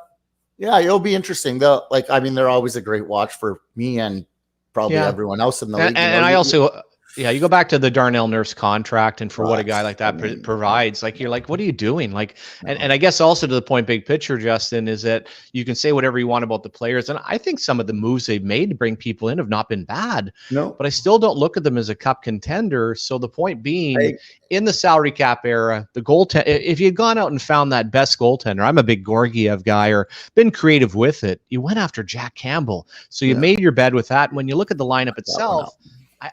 yeah, it'll be interesting. They're always a great watch for me and probably everyone else in the league. And I also, you go back to the Darnell Nurse contract, and for what a guy like that provides, like, you're like, what are you doing? Like, and I guess also to the point, big picture, Justin, is that you can say whatever you want about the players. And I think some of the moves they've made to bring people in have not been bad, but I still don't look at them as a cup contender. So the point being, in the salary cap era, the goaltender, if you had gone out and found that best goaltender, I'm a big Gorgiev guy, or been creative with it, you went after Jack Campbell. So you made your bed with that. When you look at the lineup itself,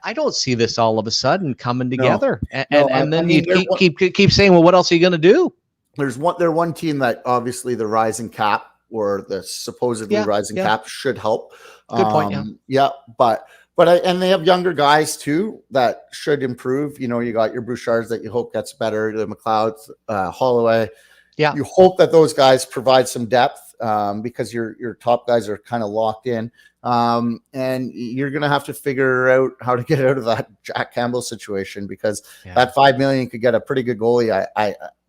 I don't see this all of a sudden coming together. You keep saying, well, what else are you going to do? There's one team that obviously the rising cap, or the supposedly rising cap, should help. Good point. But they have younger guys too that should improve. You got your Bouchards that you hope gets better, the McLeods, Holloway. Yeah, you hope that those guys provide some depth because your top guys are kind of locked in. And you're going to have to figure out how to get out of that Jack Campbell situation, because that $5 million could get a pretty good goalie.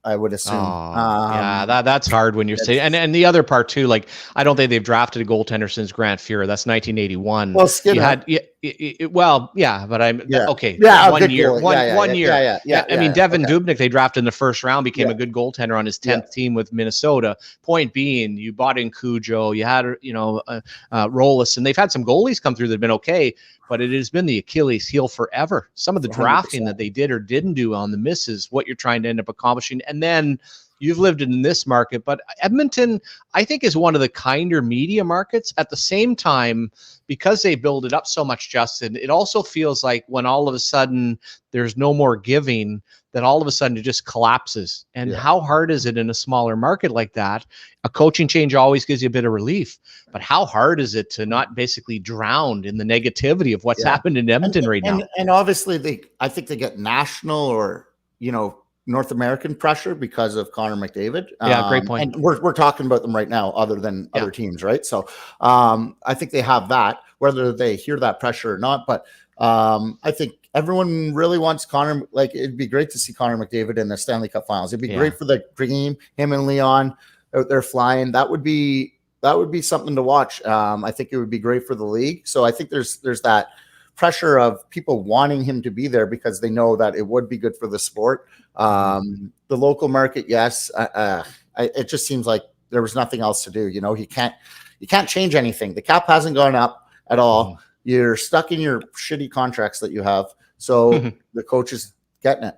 I would assume. That's hard when you're saying, and the other part too, like, I don't think they've drafted a goaltender since Grant Fuhrer. That's 1981. Well, Skinner. But I'm okay. Yeah, one year. One year. I mean, Devin Dubnyk, they drafted in the first round, became a good goaltender on his 10th team with Minnesota. Point being, you bought in Cujo, you had Rollis, and they've had some goalies come through that've been okay, but it has been the Achilles heel forever. Some of the drafting 100%. That they did or didn't do on the misses, what you're trying to end up accomplishing, and then you've lived in this market. But Edmonton, I think, is one of the kinder media markets. At the same time, because they build it up so much, Justin, it also feels like when all of a sudden there's no more giving, that all of a sudden it just collapses. And how hard is it in a smaller market like that? A coaching change always gives you a bit of relief, but how hard is it to not basically drown in the negativity of what's happened in Edmonton right now? And obviously I think they get national or, North American pressure because of Connor McDavid. Great point. And we're talking about them right now, other than other teams, right? So I think they have that, whether they hear that pressure or not. But I think everyone really wants Connor. Like, it'd be great to see Connor McDavid in the Stanley Cup Finals. It'd be great for the game, him and Leon out there flying. That would be something to watch. I think it would be great for the league. So I think there's that pressure of people wanting him to be there because they know that it would be good for the sport. The local market, yes. It just seems like there was nothing else to do. You can't change anything. The cap hasn't gone up at all. You're stuck in your shitty contracts that you have. So the coaches getting it.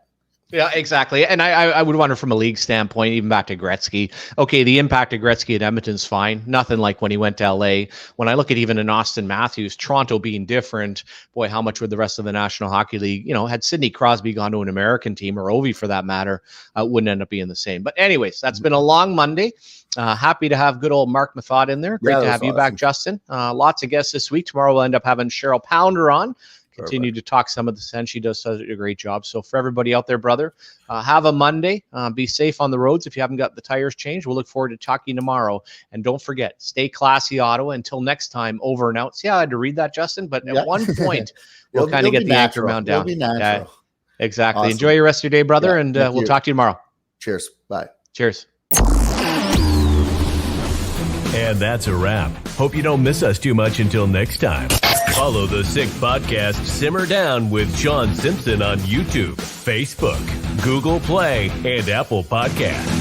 Yeah, exactly. And I would wonder from a league standpoint, even back to Gretzky. Okay, the impact of Gretzky at Edmonton's fine. Nothing like when he went to LA. When I look at even an Austin Matthews, Toronto being different, boy, how much would the rest of the National Hockey League, had Sidney Crosby gone to an American team, or Ovi for that matter, wouldn't end up being the same. But anyways, that's been a long Monday. Happy to have good old Marc Methot in there. Great to have you back, Justin. Lots of guests this week. Tomorrow we'll end up having Cheryl Pounder on. Continue to talk some of the Sens. She does such a great job. So for everybody out there, brother, have a Monday. Be safe on the roads if you haven't got the tires changed. We'll look forward to talking tomorrow. And don't forget, stay classy, Ottawa. Until next time, over and out. See how I had to read that, Justin? But at one point, we'll kind of get the anchor round down. Exactly. Awesome. Enjoy your rest of your day, brother, and we'll talk to you tomorrow. Cheers. Bye. Cheers. And that's a wrap. Hope you don't miss us too much until next time. Follow the Sick Podcast Simmer Down with Shawn Simpson on YouTube, Facebook, Google Play, and Apple Podcasts.